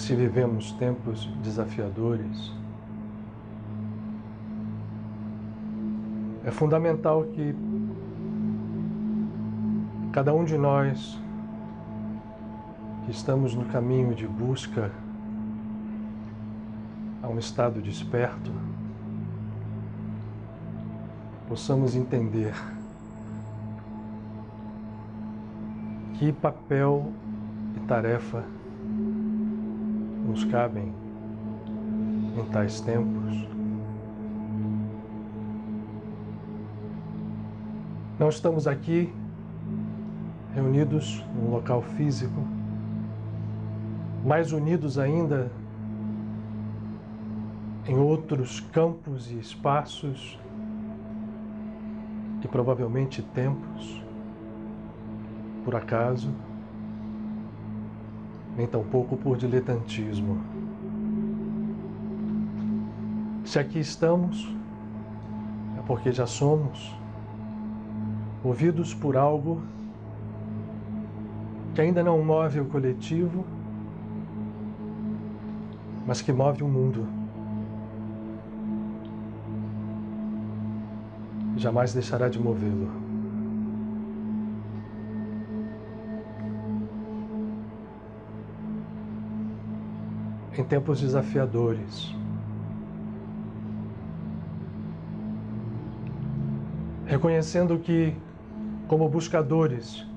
se vivemos tempos desafiadores, é fundamental que cada um de nós que estamos no caminho de busca a um estado desperto, possamos entender que papel e tarefa nos cabem em tais tempos. Não estamos aqui reunidos num local físico, mais unidos ainda em outros campos e espaços e provavelmente tempos, por acaso, nem tampouco por diletantismo. Se aqui estamos, é porque já somos movidos por algo que ainda não move o coletivo, mas que move o mundo. E jamais deixará de movê-lo. Em tempos desafiadores, reconhecendo que, como buscadores,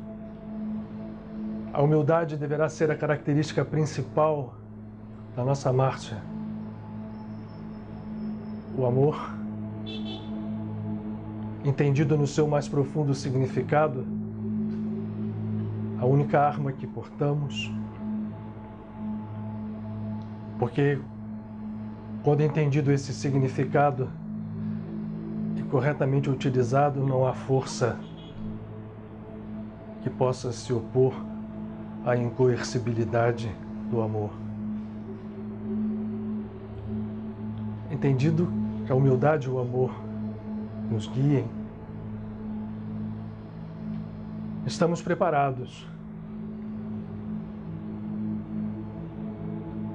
a humildade deverá ser a característica principal da nossa marcha. O amor, entendido no seu mais profundo significado, a única arma que portamos, porque, quando entendido esse significado e corretamente utilizado, não há força que possa se opor à incoercibilidade do amor. Entendido que a humildade e o amor nos guiem, estamos preparados,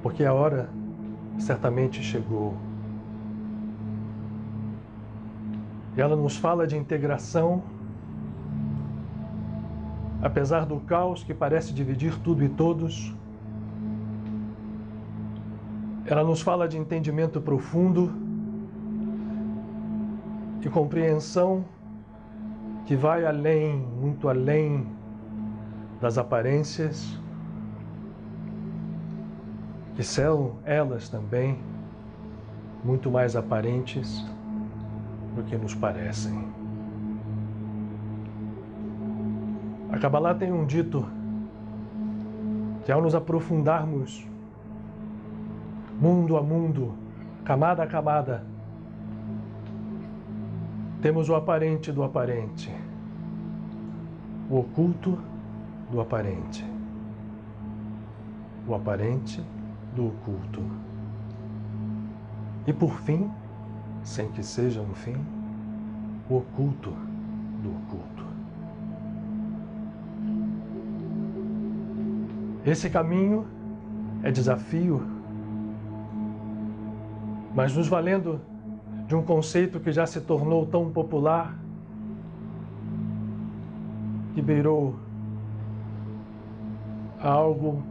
porque a hora certamente chegou. E ela nos fala de integração, apesar do caos que parece dividir tudo e todos. Ela nos fala de entendimento profundo e compreensão que vai além, muito além das aparências, que são elas também muito mais aparentes do que nos parecem. A Kabbalah tem um dito que, ao nos aprofundarmos mundo a mundo, camada a camada, temos o aparente do aparente, o oculto do aparente, o aparente do oculto. E por fim, sem que seja um fim, o oculto do oculto. Esse caminho é desafio, mas nos valendo de um conceito que já se tornou tão popular, que beirou a algo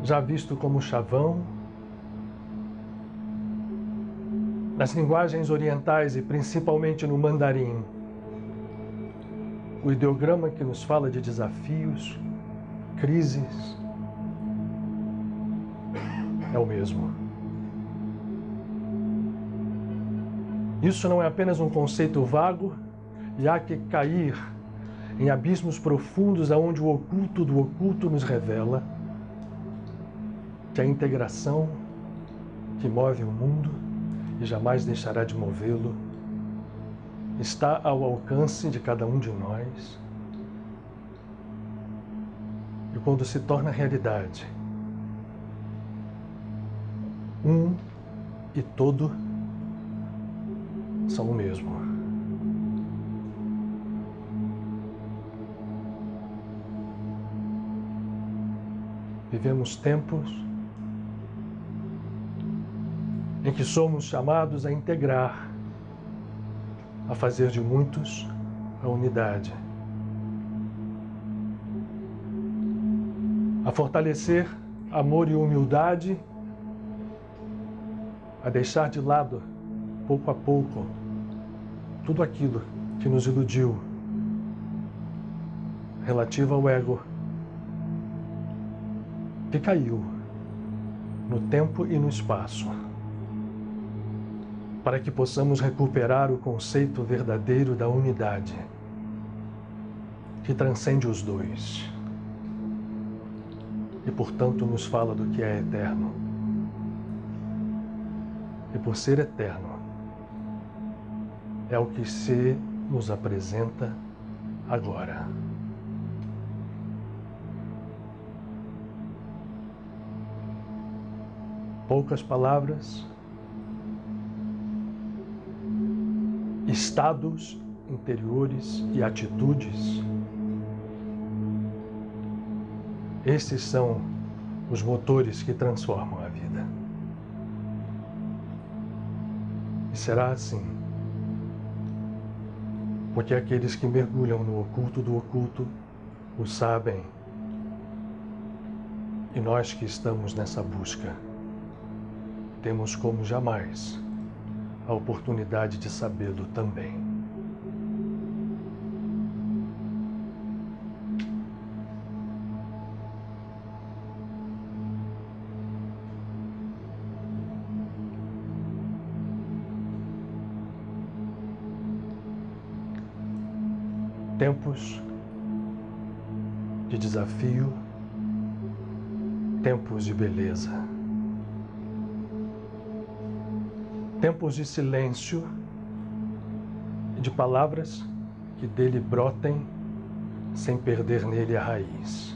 já visto como chavão, nas linguagens orientais e principalmente no mandarim, o ideograma que nos fala de desafios, crises, é o mesmo. Isso não é apenas um conceito vago, e há que cair em abismos profundos aonde o oculto do oculto nos revela que a integração que move o mundo e jamais deixará de movê-lo está ao alcance de cada um de nós. E quando se torna realidade, um e todo são o mesmo. Vivemos tempos em que somos chamados a integrar, a fazer de muitos a unidade, a fortalecer amor e humildade, a deixar de lado, pouco a pouco, tudo aquilo que nos iludiu relativo ao ego, que caiu no tempo e no espaço, para que possamos recuperar o conceito verdadeiro da unidade, que transcende os dois e, portanto, nos fala do que é eterno. E por ser eterno, é o que se nos apresenta agora. Poucas palavras, estados interiores e atitudes. Esses são os motores que transformam a vida. E será assim, porque aqueles que mergulham no oculto do oculto o sabem, e nós que estamos nessa busca temos como jamais a oportunidade de sabê-lo também. Tempos de desafio, tempos de beleza, tempos de silêncio e de palavras que dele brotem sem perder nele a raiz.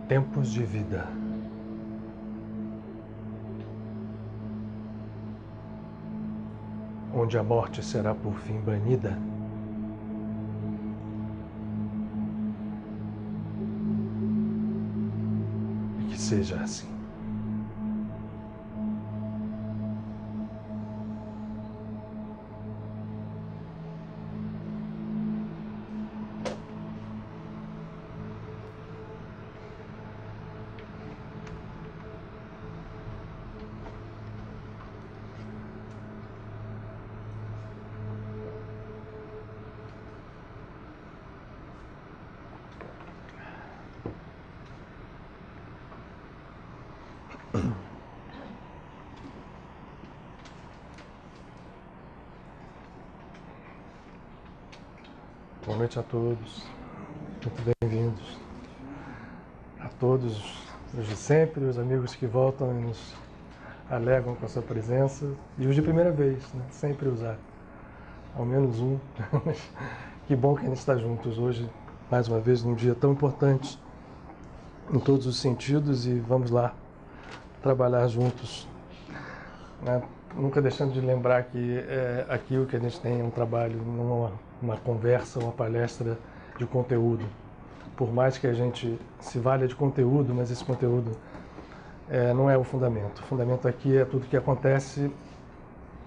Tempos de vida. Onde a morte será por fim banida, e que seja assim. Boa noite a todos, muito bem-vindos a todos os de sempre, os amigos que voltam e nos alegram com a sua presença, e os de primeira vez, né? Sempre usar ao menos um. Que bom que a gente está juntos hoje, mais uma vez, num dia tão importante em todos os sentidos, e vamos lá trabalhar juntos, né? Nunca deixando de lembrar que aqui o que a gente tem é um trabalho, não uma conversa, uma palestra de conteúdo. Por mais que a gente se valha de conteúdo, mas esse conteúdo não é o fundamento. O fundamento aqui é tudo que acontece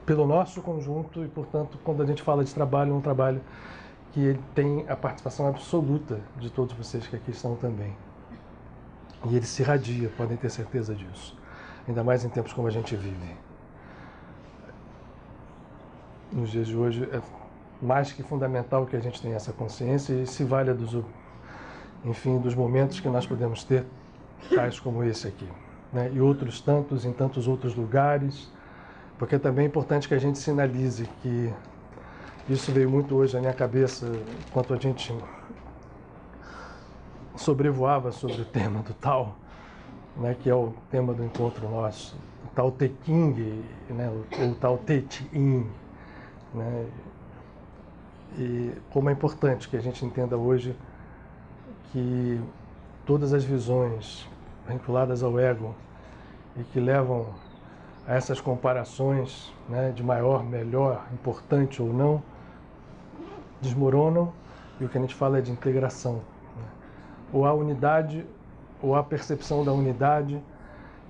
pelo nosso conjunto e, portanto, quando a gente fala de trabalho, é um trabalho que ele tem a participação absoluta de todos vocês que aqui estão também. E ele se irradia, podem ter certeza disso. Ainda mais em tempos como a gente vive. Nos dias de hoje é mais que fundamental que a gente tenha essa consciência e se valha dos momentos que nós podemos ter, tais como esse aqui, né? E outros tantos, em tantos outros lugares, porque também é importante que a gente sinalize que isso veio muito hoje na minha cabeça, enquanto a gente sobrevoava sobre o tema do Tao, né, que é o tema do encontro nosso, o Tao Te Ching, né, ou Tao Te Ching, né? E como é importante que a gente entenda hoje que todas as visões vinculadas ao ego e que levam a essas comparações, né, de maior, melhor, importante ou não, desmoronam, e o que a gente fala é de integração, né? Ou há unidade ou a percepção da unidade,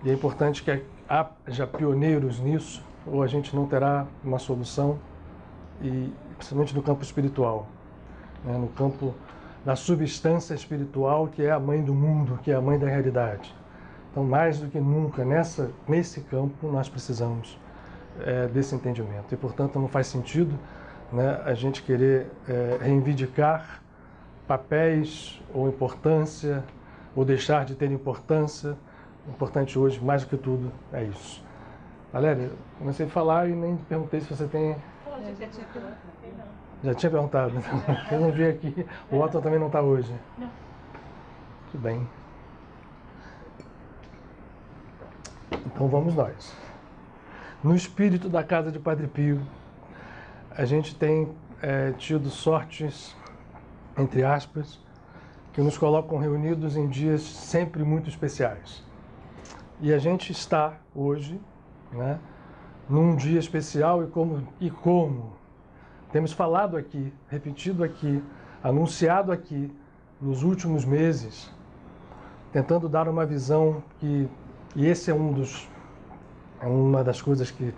e é importante que haja pioneiros nisso, ou a gente não terá uma solução, e principalmente no campo espiritual, né? No campo da substância espiritual, que é a mãe do mundo, que é a mãe da realidade. Então, mais do que nunca, nesse campo, nós precisamos desse entendimento. E, portanto, não faz sentido, né, a gente querer reivindicar papéis ou importância, ou deixar de ter importância. O importante hoje, mais do que tudo, é isso. Valéria, comecei a falar e nem perguntei se você tem... Já tinha perguntado. Eu não vi aqui. O Otto também não está hoje. Não. Tudo bem. Então vamos nós. No espírito da casa de Padre Pio, a gente tem tido sortes, entre aspas, que nos colocam reunidos em dias sempre muito especiais. E a gente está hoje, né, num dia especial e como temos falado aqui, repetido aqui, anunciado aqui nos últimos meses, tentando dar uma visão e esse é uma das coisas que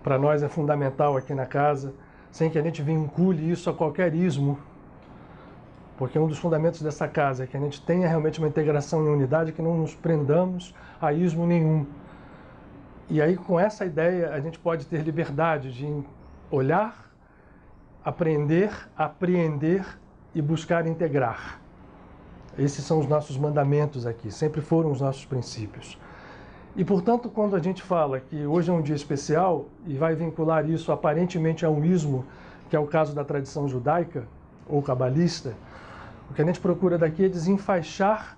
para nós é fundamental aqui na casa, sem que a gente vincule isso a qualquer ismo, porque um dos fundamentos dessa casa é que a gente tenha realmente uma integração e unidade, que não nos prendamos a ismo nenhum. E aí, com essa ideia, a gente pode ter liberdade de olhar, aprender, apreender e buscar integrar. Esses são os nossos mandamentos aqui, sempre foram os nossos princípios. E, portanto, quando a gente fala que hoje é um dia especial e vai vincular isso aparentemente a um ismo, que é o caso da tradição judaica ou cabalista, o que a gente procura daqui é desenfaixar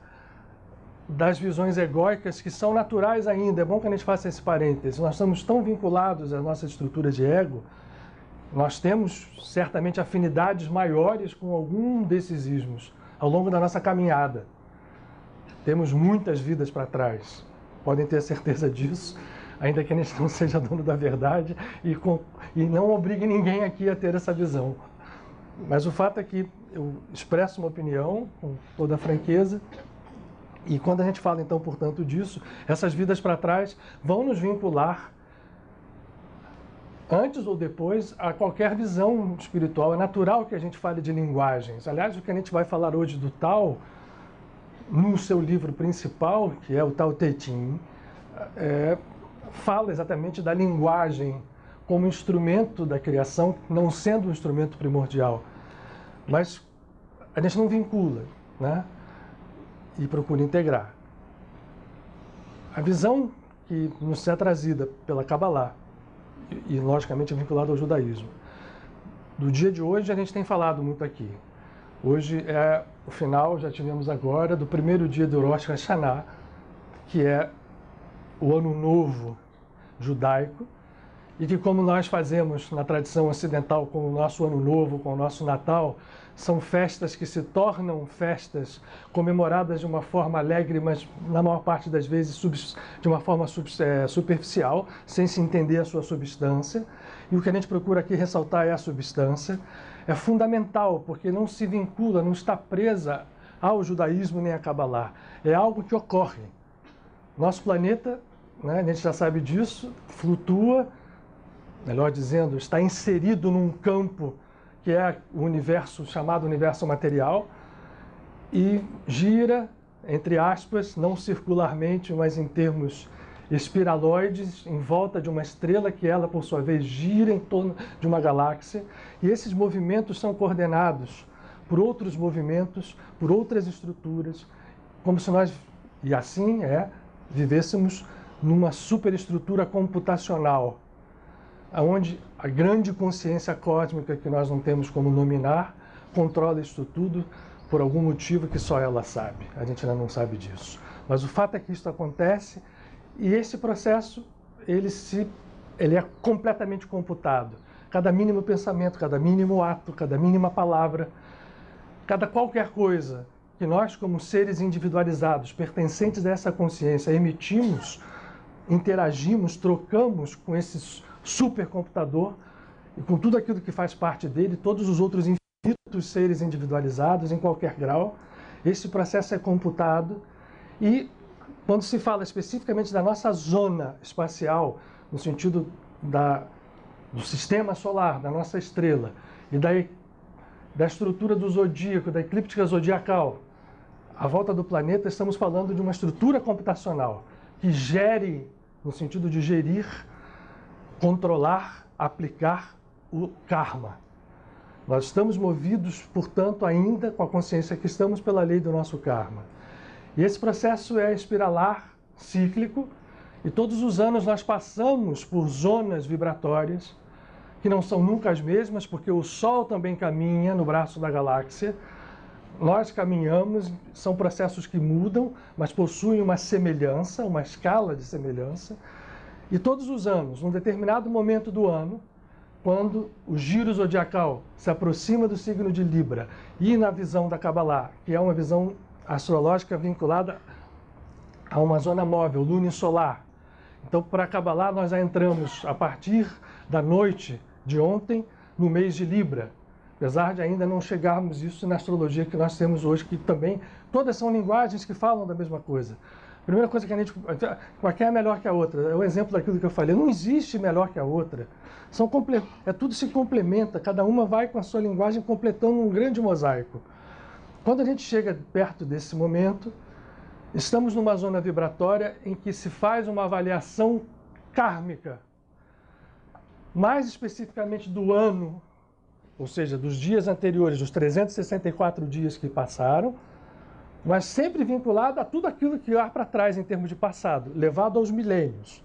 das visões egóicas que são naturais ainda. É bom que a gente faça esse parêntese. Nós estamos tão vinculados à nossa estrutura de ego, nós temos certamente afinidades maiores com algum desses ismos ao longo da nossa caminhada. Temos muitas vidas para trás. Podem ter certeza disso, ainda que a gente não seja dono da verdade e não obrigue ninguém aqui a ter essa visão. Mas o fato é que eu expresso uma opinião com toda a franqueza e quando a gente fala, então, portanto, disso, essas vidas para trás vão nos vincular, antes ou depois, a qualquer visão espiritual. É natural que a gente fale de linguagens. Aliás, o que a gente vai falar hoje do Tao, no seu livro principal, que é o Tao Te Ching, fala exatamente da linguagem como instrumento da criação, não sendo um instrumento primordial. Mas a gente não vincula, né? E procura integrar. A visão que nos é trazida pela Kabbalah, e logicamente vinculada ao judaísmo, do dia de hoje a gente tem falado muito aqui. Hoje é o final, já tivemos agora, do primeiro dia do Rosh Hashanah, que é o Ano Novo judaico, e que, como nós fazemos na tradição ocidental com o nosso Ano Novo, com o nosso Natal, são festas que se tornam festas comemoradas de uma forma alegre, mas na maior parte das vezes de uma forma superficial, sem se entender a sua substância. E o que a gente procura aqui ressaltar é a substância. É fundamental, porque não se vincula, não está presa ao judaísmo nem à Kabbalah. É algo que ocorre. Nosso planeta, né, a gente já sabe disso, flutua, melhor dizendo, está inserido num campo que é o universo, chamado universo material, e gira, entre aspas, não circularmente, mas em termos espiraloides, em volta de uma estrela que ela, por sua vez, gira em torno de uma galáxia. E esses movimentos são coordenados por outros movimentos, por outras estruturas, como se nós, e assim vivêssemos numa superestrutura computacional, onde a grande consciência cósmica, que nós não temos como nominar, controla isso tudo por algum motivo que só ela sabe. A gente ainda não sabe disso. Mas o fato é que isso acontece e esse processo ele é completamente computado. Cada mínimo pensamento, cada mínimo ato, cada mínima palavra, cada qualquer coisa que nós, como seres individualizados, pertencentes a essa consciência, emitimos, interagimos, trocamos com esse supercomputador e com tudo aquilo que faz parte dele, todos os outros infinitos seres individualizados em qualquer grau. Esse processo é computado E quando se fala especificamente da nossa zona espacial, no sentido do sistema solar, da nossa estrela, e da estrutura do zodíaco, da eclíptica zodiacal, à volta do planeta, estamos falando de uma estrutura computacional que gere, no sentido de gerir, controlar, aplicar o karma. Nós estamos movidos, portanto, ainda com a consciência que estamos pela lei do nosso karma. E esse processo é espiralar, cíclico, e todos os anos nós passamos por zonas vibratórias, que não são nunca as mesmas, porque o Sol também caminha no braço da galáxia. Nós caminhamos, são processos que mudam, mas possuem uma semelhança, uma escala de semelhança. E todos os anos, num determinado momento do ano, quando o giro zodiacal se aproxima do signo de Libra, e na visão da Kabbalah, que é uma visão astrológica vinculada a uma zona móvel, lunisolar. Então, para a Kabbalah, nós já entramos a partir da noite de ontem, no mês de Libra. Apesar de ainda não chegarmos isso na astrologia que nós temos hoje, que também, todas são linguagens que falam da mesma coisa. A primeira coisa que a gente... Qualquer é melhor que a outra. É o exemplo daquilo que eu falei. Não existe melhor que a outra. Tudo se complementa. Cada uma vai com a sua linguagem completando um grande mosaico. Quando a gente chega perto desse momento, estamos numa zona vibratória em que se faz uma avaliação kármica. Mais especificamente do ano, ou seja, dos dias anteriores, dos 364 dias que passaram, mas sempre vinculado a tudo aquilo que há para trás em termos de passado, levado aos milênios.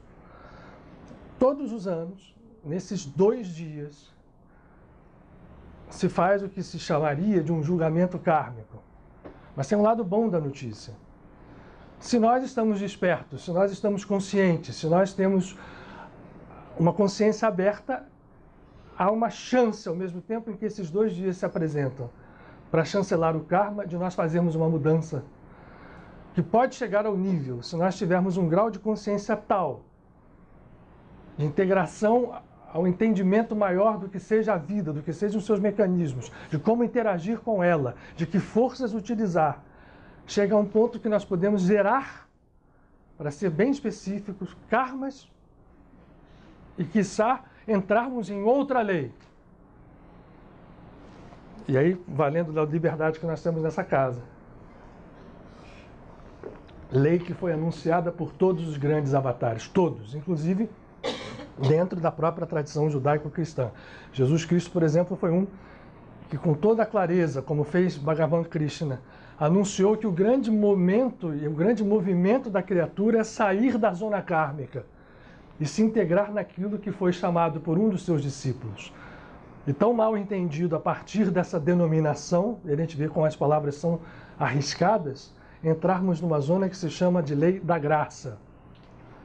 Todos os anos, nesses 2 dias, se faz o que se chamaria de um julgamento kármico. Mas tem um lado bom da notícia. Se nós estamos despertos, se nós estamos conscientes, se nós temos uma consciência aberta, há uma chance, ao mesmo tempo em que esses 2 dias se apresentam, para chancelar o karma, de nós fazermos uma mudança que pode chegar ao nível, se nós tivermos um grau de consciência tal, de integração ao entendimento maior do que seja a vida, do que sejam os seus mecanismos, de como interagir com ela, de que forças utilizar. Chega a um ponto que nós podemos gerar, para ser bem específicos, karmas e, quiçá, entrarmos em outra lei. E aí, valendo da liberdade que nós temos nessa casa. Lei que foi anunciada por todos os grandes avatares, todos, inclusive dentro da própria tradição judaico-cristã. Jesus Cristo, por exemplo, foi um que, com toda a clareza, como fez Bhagavan Krishna, anunciou que o grande momento e o grande movimento da criatura é sair da zona kármica e se integrar naquilo que foi chamado por um dos seus discípulos. E tão mal entendido a partir dessa denominação, e a gente vê como as palavras são arriscadas, entrarmos numa zona que se chama de lei da graça.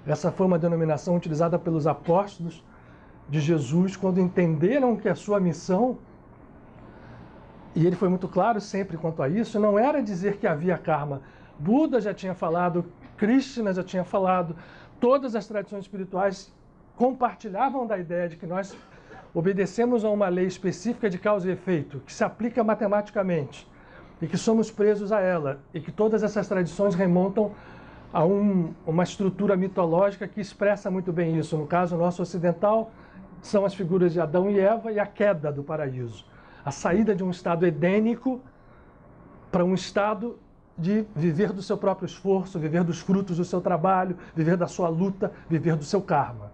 Essa foi uma denominação utilizada pelos apóstolos de Jesus quando entenderam que a sua missão, e ele foi muito claro sempre quanto a isso, não era dizer que havia karma. Buda já tinha falado, Krishna já tinha falado, todas as tradições espirituais compartilhavam da ideia de que nós obedecemos a uma lei específica de causa e efeito, que se aplica matematicamente, e que somos presos a ela, e que todas essas tradições remontam a uma estrutura mitológica que expressa muito bem isso. No caso nosso ocidental, são as figuras de Adão e Eva e a queda do paraíso. A saída de um estado edênico para um estado de viver do seu próprio esforço, viver dos frutos do seu trabalho, viver da sua luta, viver do seu karma,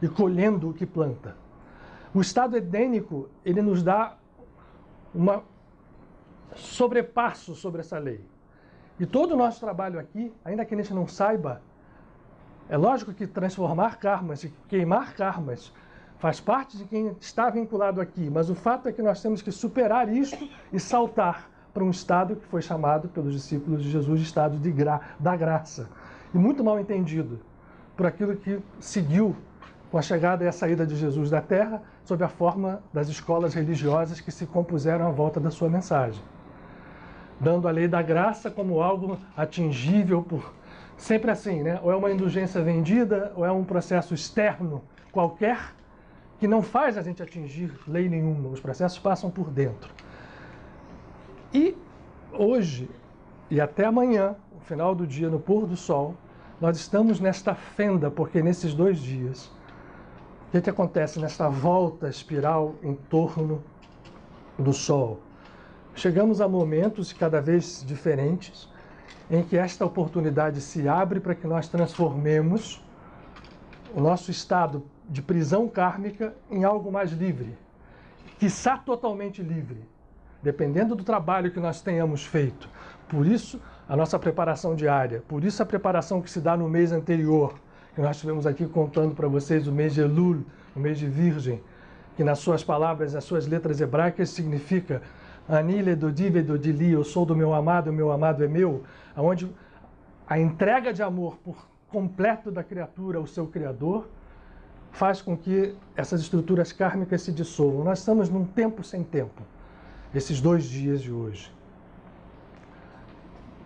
e colhendo o que planta. O estado edênico, ele nos dá um sobrepasso sobre essa lei. E todo o nosso trabalho aqui, ainda que a gente não saiba, é lógico que transformar karmas e queimar karmas faz parte de quem está vinculado aqui, mas o fato é que nós temos que superar isto e saltar para um estado que foi chamado pelos discípulos de Jesus de estado da graça. E muito mal entendido por aquilo que seguiu com a chegada e a saída de Jesus da Terra, sob a forma das escolas religiosas que se compuseram à volta da sua mensagem. Dando a lei da graça como algo atingível por... Sempre assim, né? Ou é uma indulgência vendida, ou é um processo externo qualquer, que não faz a gente atingir lei nenhuma. Os processos passam por dentro. E hoje, e até amanhã, no final do dia, no pôr do sol, nós estamos nesta fenda, porque nesses 2 dias, o que acontece nesta volta espiral em torno do sol? Chegamos a momentos cada vez diferentes em que esta oportunidade se abre para que nós transformemos o nosso estado de prisão kármica em algo mais livre, quiçá totalmente livre, dependendo do trabalho que nós tenhamos feito. Por isso, a nossa preparação diária, por isso a preparação que se dá no mês anterior, que nós estivemos aqui contando para vocês, o mês de Elul, o mês de Virgem, que nas suas palavras, nas suas letras hebraicas, significa Ani ledodi vedodi, eu sou do meu amado, o meu amado é meu, onde a entrega de amor por completo da criatura ao seu Criador faz com que essas estruturas kármicas se dissolvam. Nós estamos num tempo sem tempo, esses 2 dias de hoje.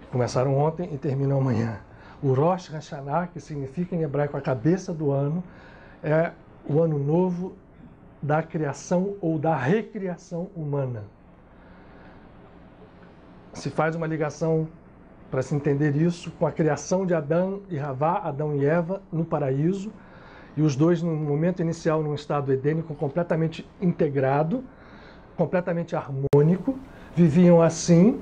Começaram ontem e terminam amanhã. O Rosh Hashanah, que significa em hebraico a cabeça do ano, é o ano novo da criação ou da recriação humana. Se faz uma ligação, para se entender isso, com a criação de Adão e Havá, Adão e Eva, no paraíso, e os dois, no momento inicial, num estado edênico completamente integrado, completamente harmônico, viviam assim.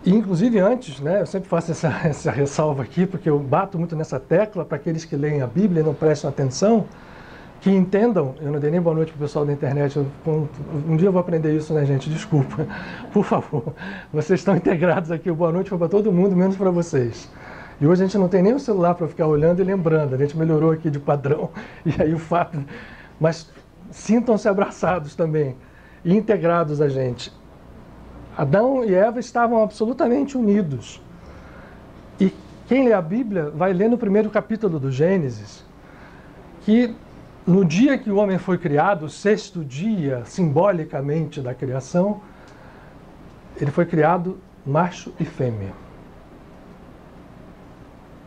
E, inclusive, antes, né, eu sempre faço essa ressalva aqui, porque eu bato muito nessa tecla para aqueles que leem a Bíblia e não prestam atenção, que entendam. Eu não dei nem boa noite para o pessoal da internet, um dia eu vou aprender isso, né, gente? Desculpa, por favor. Vocês estão integrados aqui, o boa noite foi para todo mundo, menos para vocês. E hoje a gente não tem nem o celular para ficar olhando e lembrando, a gente melhorou aqui de padrão, e aí o fato... Mas sintam-se abraçados também, e integrados a gente. Adão e Eva estavam absolutamente unidos. E quem lê a Bíblia vai ler no primeiro capítulo do Gênesis, que no dia que o homem foi criado, o 6º dia, simbolicamente, da criação, ele foi criado macho e fêmea.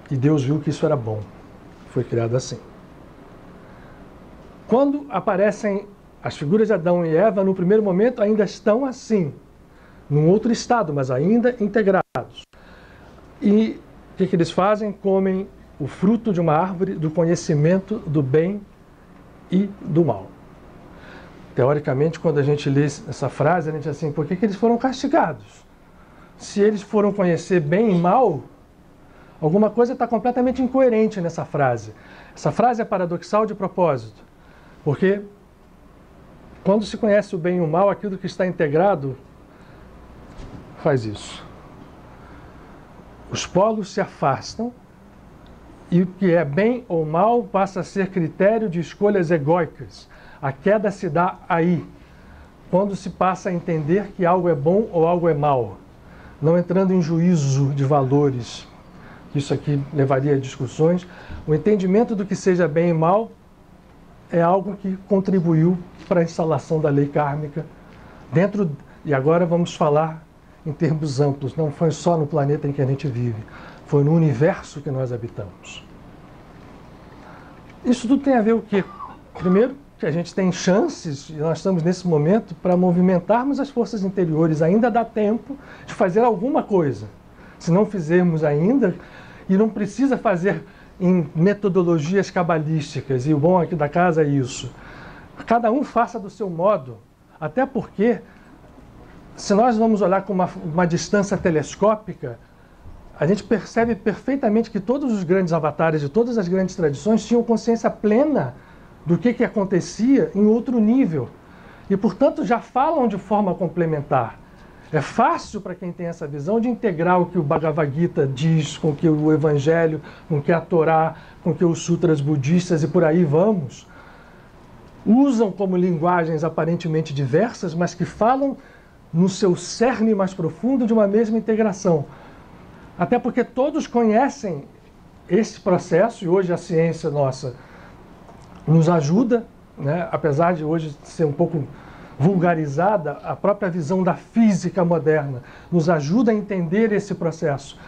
E Deus viu que isso era bom. Foi criado assim. Quando aparecem as figuras de Adão e Eva, no primeiro momento ainda estão assim, num outro estado, mas ainda integrados. E o que eles fazem? Comem o fruto de uma árvore do conhecimento do bem e do mal. Teoricamente, quando a gente lê essa frase, a gente diz assim, por que eles foram castigados? Se eles foram conhecer bem e mal, alguma coisa está completamente incoerente nessa frase. Essa frase é paradoxal de propósito, porque quando se conhece o bem e o mal, aquilo que está integrado faz isso. Os polos se afastam e o que é bem ou mal passa a ser critério de escolhas egóicas. A queda se dá aí, quando se passa a entender que algo é bom ou algo é mal, não entrando em juízo de valores. Isso aqui levaria a discussões. O entendimento do que seja bem e mal é algo que contribuiu para a instalação da lei kármica dentro, e agora vamos falar em termos amplos, não foi só no planeta em que a gente vive, foi no universo que nós habitamos. Isso tudo tem a ver o quê? Primeiro, que a gente tem chances, e nós estamos nesse momento, para movimentarmos as forças interiores. Ainda dá tempo de fazer alguma coisa. Se não fizermos ainda, e não precisa fazer em metodologias cabalísticas, e o bom aqui da casa é isso. Cada um faça do seu modo, até porque, se nós vamos olhar com uma distância telescópica, a gente percebe perfeitamente que todos os grandes avatares de todas as grandes tradições tinham consciência plena do que acontecia em outro nível. E, portanto, já falam de forma complementar. É fácil para quem tem essa visão de integrar o que o Bhagavad Gita diz com o que o Evangelho, com o que a Torá, com o que os sutras budistas e por aí vamos. Usam como linguagens aparentemente diversas, mas que falam no seu cerne mais profundo de uma mesma integração. Até porque todos conhecem esse processo, e hoje a ciência nossa nos ajuda, né? Apesar de hoje ser um pouco vulgarizada, a própria visão da física moderna nos ajuda a entender esse processo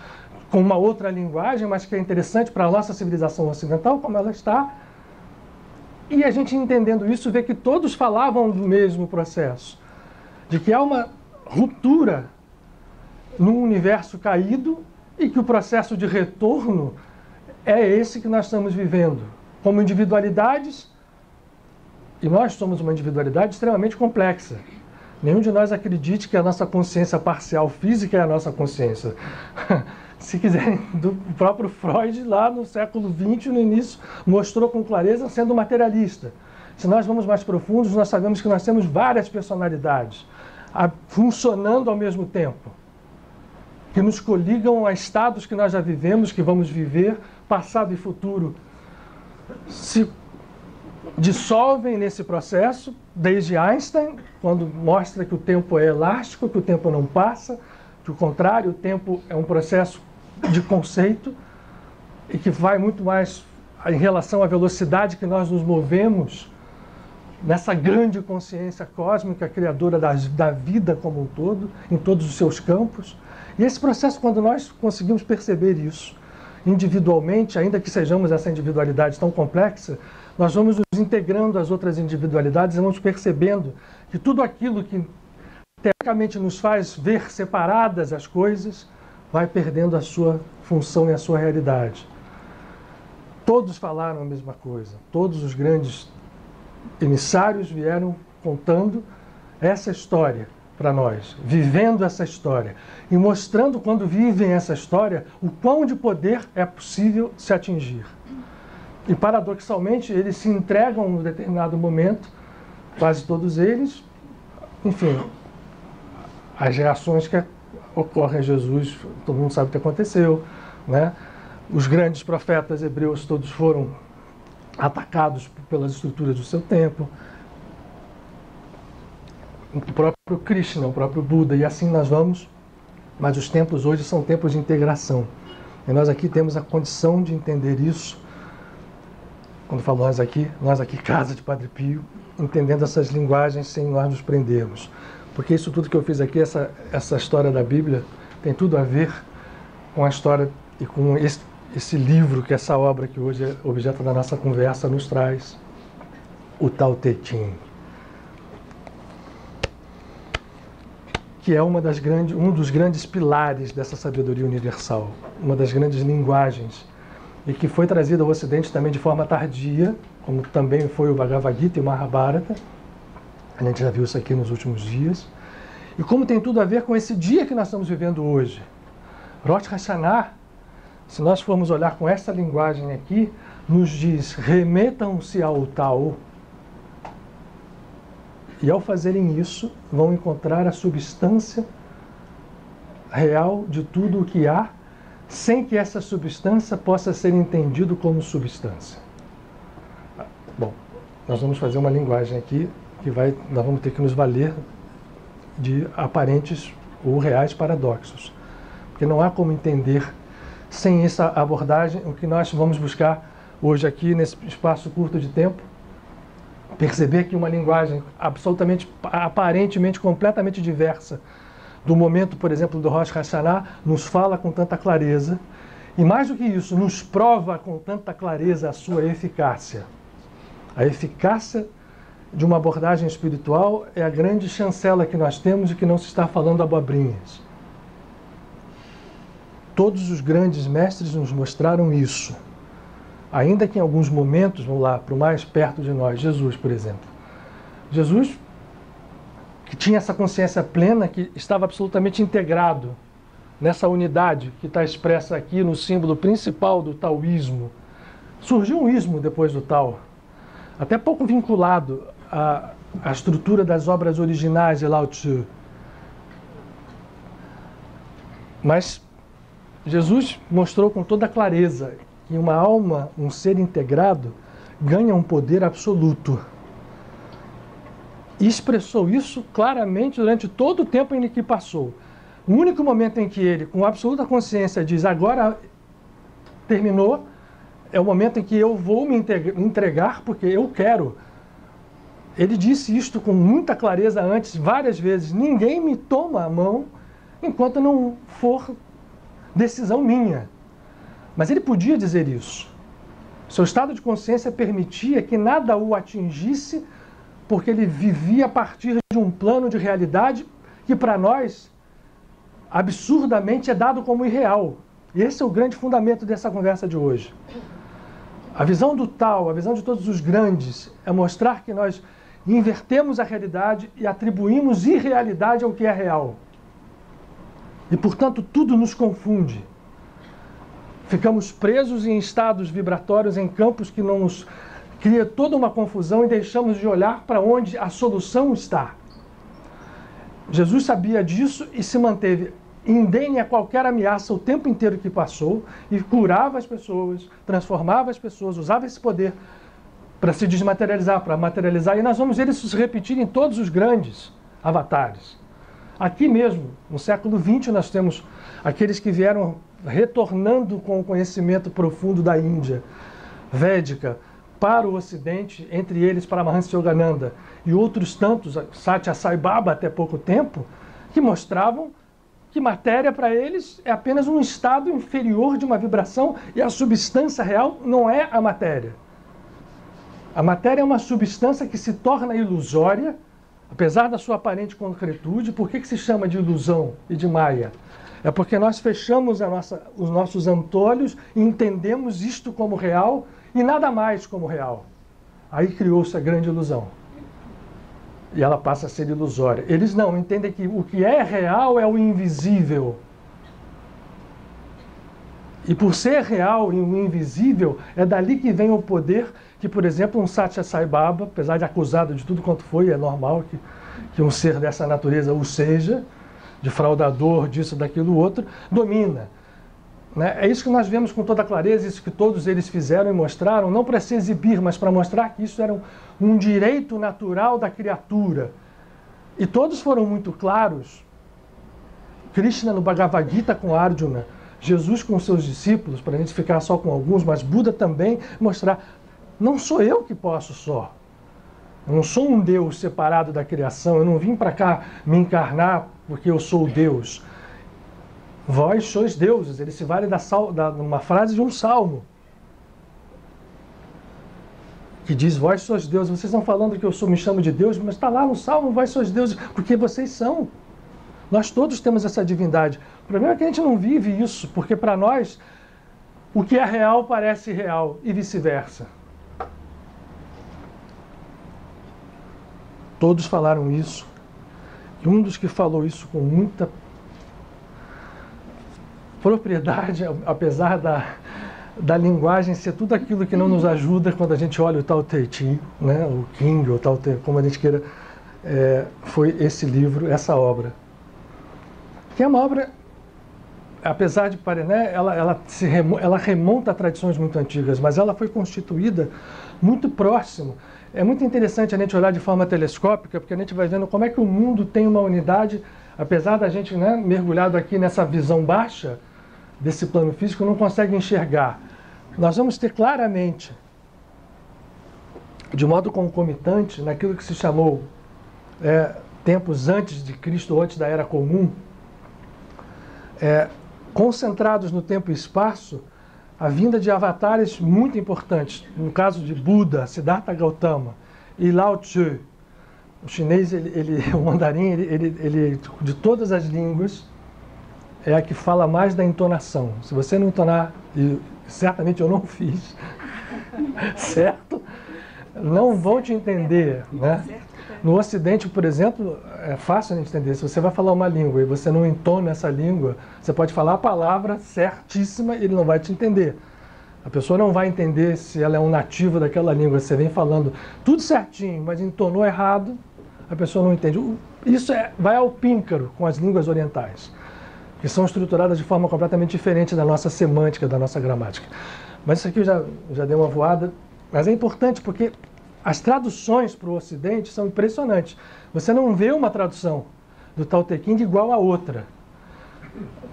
com uma outra linguagem, mas que é interessante para a nossa civilização ocidental, como ela está. E a gente entendendo isso, vê que todos falavam do mesmo processo, de que há uma ruptura num universo caído e que o processo de retorno é esse que nós estamos vivendo. Como individualidades, e nós somos uma individualidade extremamente complexa. Nenhum de nós acredite que a nossa consciência parcial física é a nossa consciência. Se quiserem, do próprio Freud, lá no século XX, no início, mostrou com clareza sendo materialista. Se nós vamos mais profundos, nós sabemos que nós temos várias personalidades funcionando ao mesmo tempo, que nos coligam a estados que nós já vivemos, que vamos viver, passado e futuro, se dissolvem nesse processo, desde Einstein, quando mostra que o tempo é elástico, que o tempo não passa, que o contrário, o tempo é um processo de conceito e que vai muito mais em relação à velocidade que nós nos movemos nessa grande consciência cósmica, criadora da vida como um todo, em todos os seus campos. E esse processo, quando nós conseguimos perceber isso individualmente, ainda que sejamos essa individualidade tão complexa, nós vamos nos integrando às outras individualidades e vamos percebendo que tudo aquilo que teoricamente nos faz ver separadas as coisas vai perdendo a sua função e a sua realidade. Todos falaram a mesma coisa, todos os grandes emissários vieram contando essa história para nós, vivendo essa história e mostrando, quando vivem essa história, o quão de poder é possível se atingir. E, paradoxalmente, eles se entregam num determinado momento, quase todos eles, enfim, as reações que ocorrem a Jesus, todo mundo sabe o que aconteceu, né? Os grandes profetas hebreus todos foram atacados pelas estruturas do seu tempo, o próprio Krishna, o próprio Buda, e assim nós vamos, mas os tempos hoje são tempos de integração. E nós aqui temos a condição de entender isso. Quando falo nós aqui, Casa de Padre Pio, entendendo essas linguagens sem nós nos prendermos. Porque isso tudo que eu fiz aqui, essa história da Bíblia, tem tudo a ver com a história e com esse livro, que essa obra que hoje é objeto da nossa conversa nos traz, o Tao Te Ching, que é um dos grandes pilares dessa sabedoria universal, uma das grandes linguagens, e que foi trazida ao Ocidente também de forma tardia, como também foi o Bhagavad Gita e o Mahabharata. A gente já viu isso aqui nos últimos dias. E como tem tudo a ver com esse dia que nós estamos vivendo hoje. Rosh Hashanah, se nós formos olhar com essa linguagem aqui, nos diz: remetam-se ao Tao. E ao fazerem isso, vão encontrar a substância real de tudo o que há, sem que essa substância possa ser entendido como substância. Bom, nós vamos fazer uma linguagem aqui que nós vamos ter que nos valer de aparentes ou reais paradoxos. Porque não há como entender sem essa abordagem o que nós vamos buscar hoje aqui nesse espaço curto de tempo. Perceber que uma linguagem absolutamente, aparentemente, completamente diversa do momento, por exemplo, do Rosh Hashanah, nos fala com tanta clareza, e mais do que isso, nos prova com tanta clareza a sua eficácia. A eficácia de uma abordagem espiritual é a grande chancela que nós temos e que não se está falando abobrinhas. Todos os grandes mestres nos mostraram isso. Ainda que em alguns momentos, vamos lá, para o mais perto de nós, Jesus, por exemplo. Jesus, que tinha essa consciência plena, que estava absolutamente integrado nessa unidade que está expressa aqui no símbolo principal do taoísmo. Surgiu um ismo depois do Tao, até pouco vinculado à estrutura das obras originais de Lao Tzu. Mas Jesus mostrou com toda clareza que uma alma, um ser integrado, ganha um poder absoluto. E expressou isso claramente durante todo o tempo em que passou. O único momento em que ele, com absoluta consciência, diz: agora terminou, é o momento em que eu vou me entregar porque eu quero. Ele disse isto com muita clareza antes, várias vezes: ninguém me toma a mão enquanto não for decisão minha. Mas ele podia dizer isso. Seu estado de consciência permitia que nada o atingisse, porque ele vivia a partir de um plano de realidade que para nós absurdamente é dado como irreal. E esse é o grande fundamento dessa conversa de hoje. A visão do Tao, a visão de todos os grandes, é mostrar que nós invertemos a realidade e atribuímos irrealidade ao que é real. E, portanto, tudo nos confunde. Ficamos presos em estados vibratórios, em campos que não nos cria toda uma confusão e deixamos de olhar para onde a solução está. Jesus sabia disso e se manteve indene a qualquer ameaça o tempo inteiro que passou e curava as pessoas, transformava as pessoas, usava esse poder para se desmaterializar, para materializar. E nós vamos ver isso se repetir em todos os grandes avatares. Aqui mesmo, no século XX, nós temos aqueles que vieram retornando com o conhecimento profundo da Índia, védica, para o Ocidente, entre eles para Mahansa Yogananda e outros tantos, Satya Sai Baba até pouco tempo, que mostravam que matéria para eles é apenas um estado inferior de uma vibração e a substância real não é a matéria. A matéria é uma substância que se torna ilusória, apesar da sua aparente concretude. Por que se chama de ilusão e de maia? É porque nós fechamos os nossos antolhos e entendemos isto como real e nada mais como real. Aí criou-se a grande ilusão. E ela passa a ser ilusória. Eles não entendem que o que é real é o invisível. E por ser real e o invisível, é dali que vem o poder que, por exemplo, um Satya Sai Baba, apesar de acusado de tudo quanto foi, é normal que um ser dessa natureza o seja, de fraudador, disso, daquilo, outro, domina. Né? É isso que nós vemos com toda clareza, isso que todos eles fizeram e mostraram, não para se exibir, mas para mostrar que isso era um direito natural da criatura. E todos foram muito claros. Krishna no Bhagavad Gita com Arjuna, Jesus com seus discípulos, para a gente ficar só com alguns, mas Buda também, mostrar, não sou eu que posso só. Eu não sou um Deus separado da criação, eu não vim para cá me encarnar porque eu sou Deus. Vós sois deuses. Ele se vale uma frase de um salmo que diz, vós sois deuses. Vocês estão falando que eu me chamo de Deus, mas está lá no salmo, vós sois deuses, porque vocês são. Nós todos temos essa divindade. O problema é que a gente não vive isso, porque para nós o que é real parece real e vice-versa. Todos falaram isso. E um dos que falou isso com muita propriedade, apesar da linguagem ser tudo aquilo que não nos ajuda quando a gente olha o Tao Te Ching, né, o King, o Tao Te, como a gente queira, foi esse livro, essa obra. Que é uma obra, apesar de parecer, né, ela remonta a tradições muito antigas, mas ela foi constituída muito próximo. É muito interessante a gente olhar de forma telescópica, porque a gente vai vendo como é que o mundo tem uma unidade, apesar da gente, né, mergulhado aqui nessa visão baixa desse plano físico, não consegue enxergar. Nós vamos ter claramente, de modo concomitante, naquilo que se chamou tempos antes de Cristo, antes da Era Comum, concentrados no tempo e espaço, a vinda de avatares muito importantes. No caso de Buda, Siddhartha Gautama e Lao Tzu. O chinês, o mandarim, ele, de todas as línguas, é a que fala mais da entonação. Se você não entonar, e certamente eu não fiz, certo? Não vão te entender, né? No Ocidente, por exemplo, é fácil de entender. Se você vai falar uma língua e você não entona essa língua, você pode falar a palavra certíssima e ele não vai te entender. A pessoa não vai entender se ela é um nativo daquela língua. Você vem falando tudo certinho, mas entonou errado, a pessoa não entende. Isso vai ao píncaro com as línguas orientais, que são estruturadas de forma completamente diferente da nossa semântica, da nossa gramática. Mas isso aqui eu já dei uma voada. Mas é importante porque as traduções para o Ocidente são impressionantes. Você não vê uma tradução do Tao Te Ching igual a outra.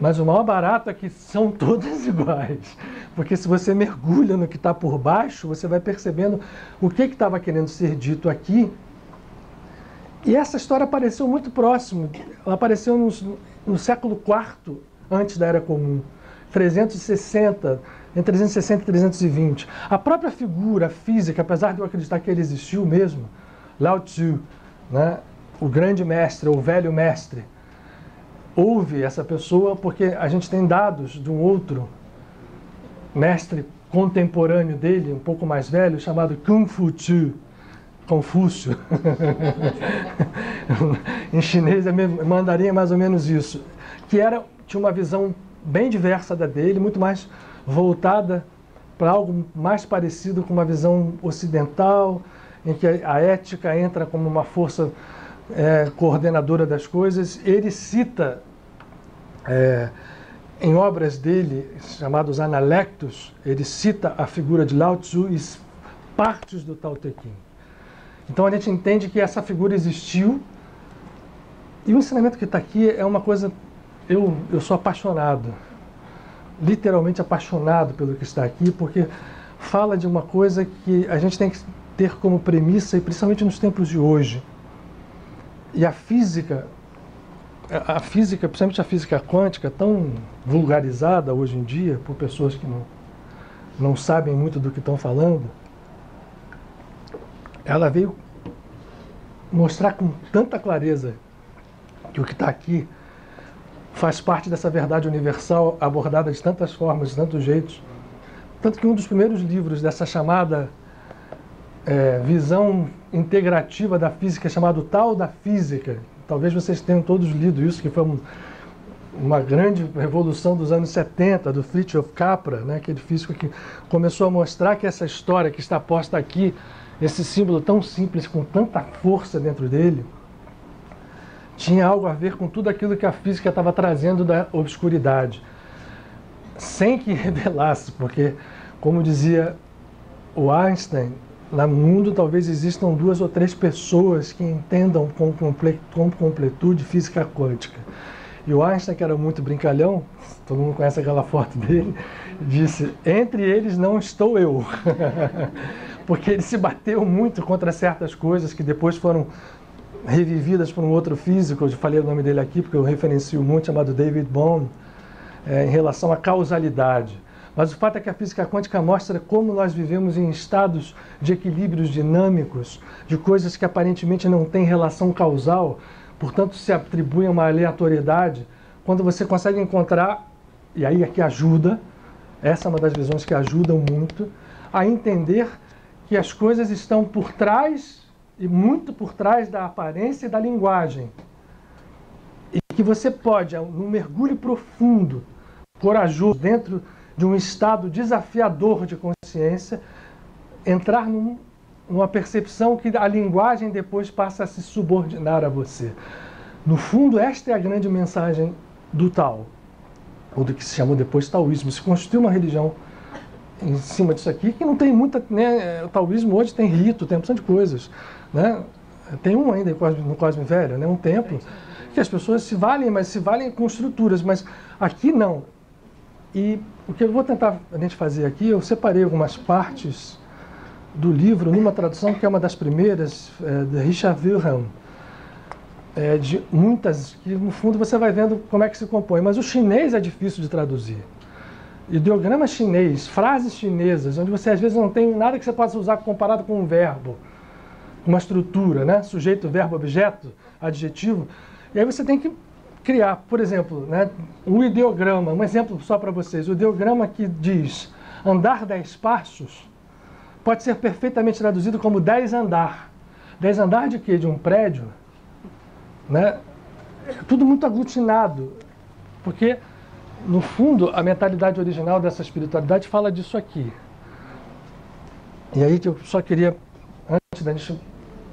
Mas o maior barato é que são todas iguais. Porque se você mergulha no que está por baixo, você vai percebendo o que estava querendo ser dito aqui. E essa história apareceu muito próximo. Ela apareceu no século IV, antes da Era Comum. 360, entre 360 e 320. A própria figura física, apesar de eu acreditar que ele existiu mesmo, Lao Tzu, né, o grande mestre, o velho mestre, ouve essa pessoa porque a gente tem dados de um outro mestre contemporâneo dele, um pouco mais velho, chamado Confúcio. Em chinês, mandarim é mais ou menos isso. Que tinha uma visão bem diversa da dele, muito mais voltada para algo mais parecido com uma visão ocidental, em que a ética entra como uma força coordenadora das coisas. Ele cita em obras dele, chamados Analectos, ele cita a figura de Lao Tzu e partes do Tao Te Ching. Então a gente entende que essa figura existiu, e o ensinamento que está aqui é uma coisa... Eu sou apaixonado, literalmente apaixonado pelo que está aqui, porque fala de uma coisa que a gente tem que ter como premissa, e principalmente nos tempos de hoje. E a física, principalmente a física quântica, tão vulgarizada hoje em dia por pessoas que não sabem muito do que estão falando, ela veio mostrar com tanta clareza que o que está aqui faz parte dessa verdade universal abordada de tantas formas, de tantos jeitos. Tanto que um dos primeiros livros dessa chamada visão integrativa da física, chamado Tao da Física, talvez vocês tenham todos lido isso, que foi uma grande revolução dos anos 70, do Fritjof Capra, né, aquele físico que começou a mostrar que essa história que está posta aqui, esse símbolo tão simples, com tanta força dentro dele, tinha algo a ver com tudo aquilo que a física estava trazendo da obscuridade, sem que revelasse, porque, como dizia o Einstein, no mundo talvez existam 2 ou 3 pessoas que entendam com completude física quântica. E o Einstein, que era muito brincalhão, todo mundo conhece aquela foto dele, disse: entre eles não estou eu. Porque ele se bateu muito contra certas coisas que depois foram revividas por um outro físico, eu falei o nome dele aqui porque eu referencio muito, chamado David Bohm, em relação à causalidade. Mas o fato é que a física quântica mostra como nós vivemos em estados de equilíbrios dinâmicos, de coisas que aparentemente não têm relação causal, portanto se atribuem uma aleatoriedade, quando você consegue encontrar, e aí aqui ajuda, essa é uma das visões que ajudam muito, a entender que as coisas estão por trás, e muito por trás da aparência e da linguagem. E que você pode, num mergulho profundo, corajoso, dentro de um estado desafiador de consciência, entrar numa percepção que a linguagem depois passa a se subordinar a você. No fundo, esta é a grande mensagem do Tao, ou do que se chamou depois taoísmo. Se constituiu uma religião em cima disso aqui, que não tem muita... Né, o taoísmo hoje tem rito, tem uma opção de coisas. Né? Tem um ainda no Cosme Velho, né, um templo, que as pessoas se valem, mas se valem com estruturas, mas aqui não. E o que eu vou tentar a gente fazer aqui, eu separei algumas partes do livro numa tradução que é uma das primeiras, de Richard Wilhelm, de muitas, que no fundo você vai vendo como é que se compõe, mas o chinês é difícil de traduzir. Ideograma chinês, frases chinesas, onde você às vezes não tem nada que você possa usar comparado com um verbo, uma estrutura, né? Sujeito, verbo, objeto, adjetivo, e aí você tem que criar, por exemplo, né, um ideograma, um exemplo só para vocês, o ideograma que diz andar 10 passos, pode ser perfeitamente traduzido como 10 andar. 10 andar de quê? De um prédio, né? É tudo muito aglutinado, porque, no fundo, a mentalidade original dessa espiritualidade fala disso aqui. E aí eu só queria, antes da gente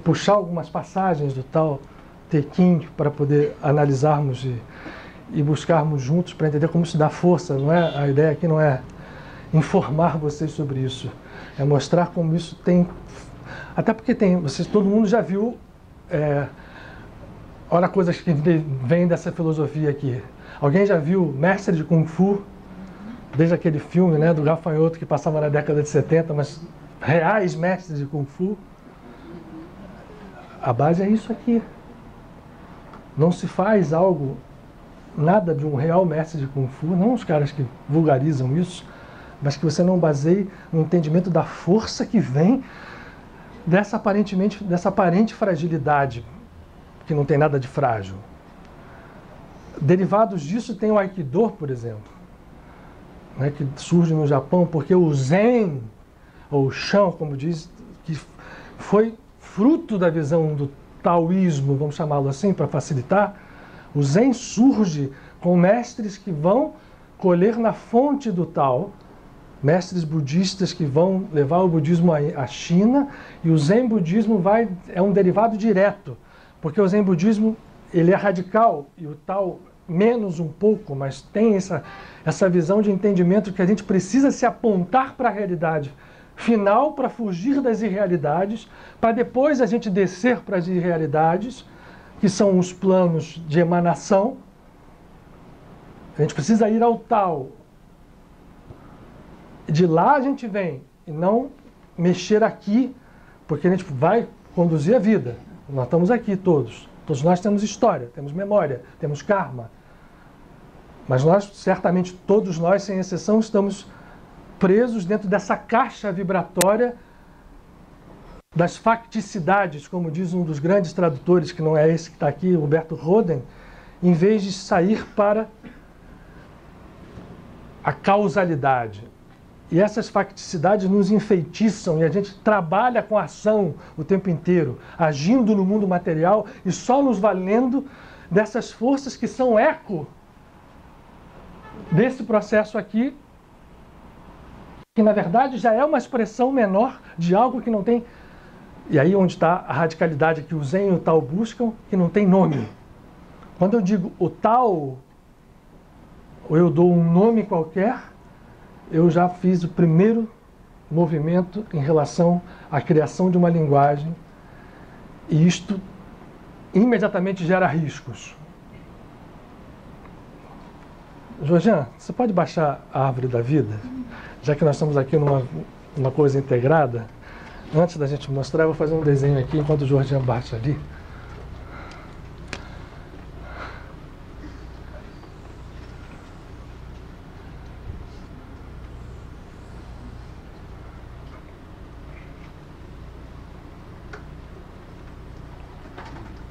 puxar algumas passagens do Tao Te Ching para poder analisarmos e buscarmos juntos para entender como isso dá força. Não é? A ideia aqui não é informar vocês sobre isso, é mostrar como isso tem... Até porque todo mundo já viu, olha coisas que vêm dessa filosofia aqui. Alguém já viu Mestre de Kung Fu? Desde aquele filme, né, do gafanhoto que passava na década de 70, mas reais mestres de Kung Fu? A base é isso aqui. Não se faz nada de um real mestre de Kung Fu, não os caras que vulgarizam isso, mas que você não baseie no entendimento da força que vem dessa aparente fragilidade, que não tem nada de frágil. Derivados disso tem o Aikido, por exemplo, né, que surge no Japão, porque o Zen, ou Shan, como diz, que foi fruto da visão do taoísmo, vamos chamá-lo assim, para facilitar. O Zen surge com mestres que vão colher na fonte do Tao, mestres budistas que vão levar o budismo à China, e o Zen budismo é um derivado direto, porque o Zen budismo ele é radical e o Tao menos um pouco, mas tem essa visão de entendimento que a gente precisa se apontar para a realidade final para fugir das irrealidades, para depois a gente descer para as irrealidades, que são os planos de emanação. A gente precisa ir ao Tao. De lá a gente vem, e não mexer aqui, porque a gente vai conduzir a vida. Nós estamos aqui todos. Todos nós temos história, temos memória, temos karma. Mas nós, certamente, todos nós, sem exceção, estamos presos dentro dessa caixa vibratória das facticidades, como diz um dos grandes tradutores, que não é esse que está aqui, Roberto Roden, em vez de sair para a causalidade. E essas facticidades nos enfeitiçam e a gente trabalha com ação o tempo inteiro, agindo no mundo material e só nos valendo dessas forças que são eco desse processo aqui, que na verdade já é uma expressão menor de algo que não tem. E aí onde está a radicalidade que o Zen e o Tao buscam, que não tem nome. Quando eu digo o Tao, ou eu dou um nome qualquer, eu já fiz o primeiro movimento em relação à criação de uma linguagem, e isto imediatamente gera riscos. Georgian, você pode baixar a árvore da vida? Já que nós estamos aqui numa coisa integrada, antes da gente mostrar, eu vou fazer um desenho aqui enquanto o Georgian baixa ali.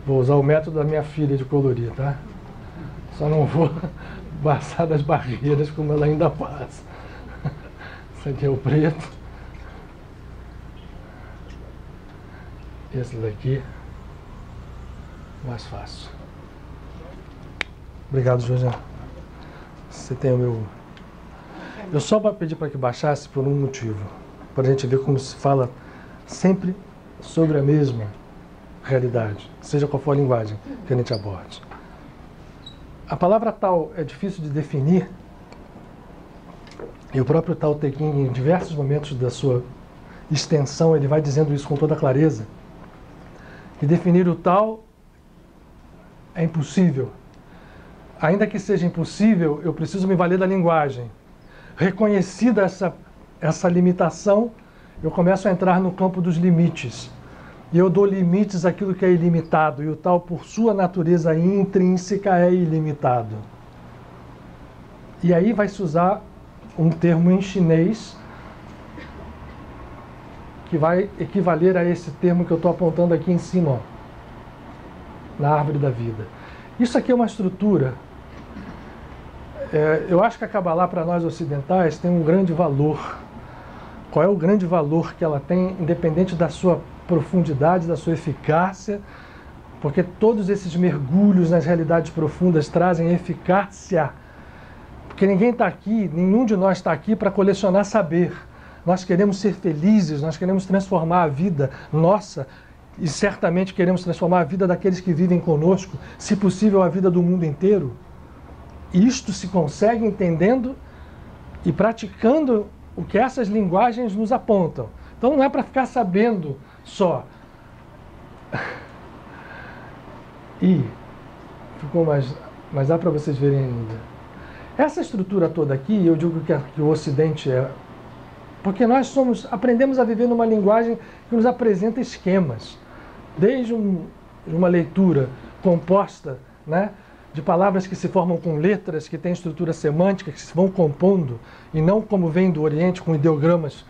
Vou usar o método da minha filha de colorir, tá? Só não vou passar das barreiras como ela ainda passa. Esse aqui é o preto. Esse daqui, mais fácil. Obrigado, Jorge. Você tem o meu... Eu só vou pedir para que baixasse por um motivo. Para a gente ver como se fala sempre sobre a mesma realidade, seja qual for a linguagem que a gente aborde. A palavra Tao é difícil de definir, e o próprio Tao Te Ching, em diversos momentos da sua extensão, ele vai dizendo isso com toda clareza, que definir o Tao é impossível. Ainda que seja impossível, eu preciso me valer da linguagem. Reconhecida essa limitação, eu começo a entrar no campo dos limites. E eu dou limites àquilo que é ilimitado, e o Tao, por sua natureza intrínseca, é ilimitado. E aí vai se usar um termo em chinês que vai equivaler a esse termo que eu estou apontando aqui em cima, ó, na árvore da vida. Isso aqui é uma estrutura. Eu acho que a Kabbalah, para nós ocidentais, tem um grande valor. Qual é o grande valor que ela tem, independente da sua profundidade, da sua eficácia, porque todos esses mergulhos nas realidades profundas trazem eficácia, porque ninguém está aqui, nenhum de nós está aqui para colecionar saber. Nós queremos ser felizes, nós queremos transformar a vida nossa e certamente queremos transformar a vida daqueles que vivem conosco, se possível a vida do mundo inteiro. E isto se consegue entendendo e praticando o que essas linguagens nos apontam. Então não é para ficar sabendo só. E ficou mas dá para vocês verem ainda. Essa estrutura toda aqui, eu digo que o Ocidente é... Porque nós aprendemos a viver numa linguagem que nos apresenta esquemas. Desde uma leitura composta, né, de palavras que se formam com letras, que têm estrutura semântica, que se vão compondo, e não como vem do Oriente, com ideogramas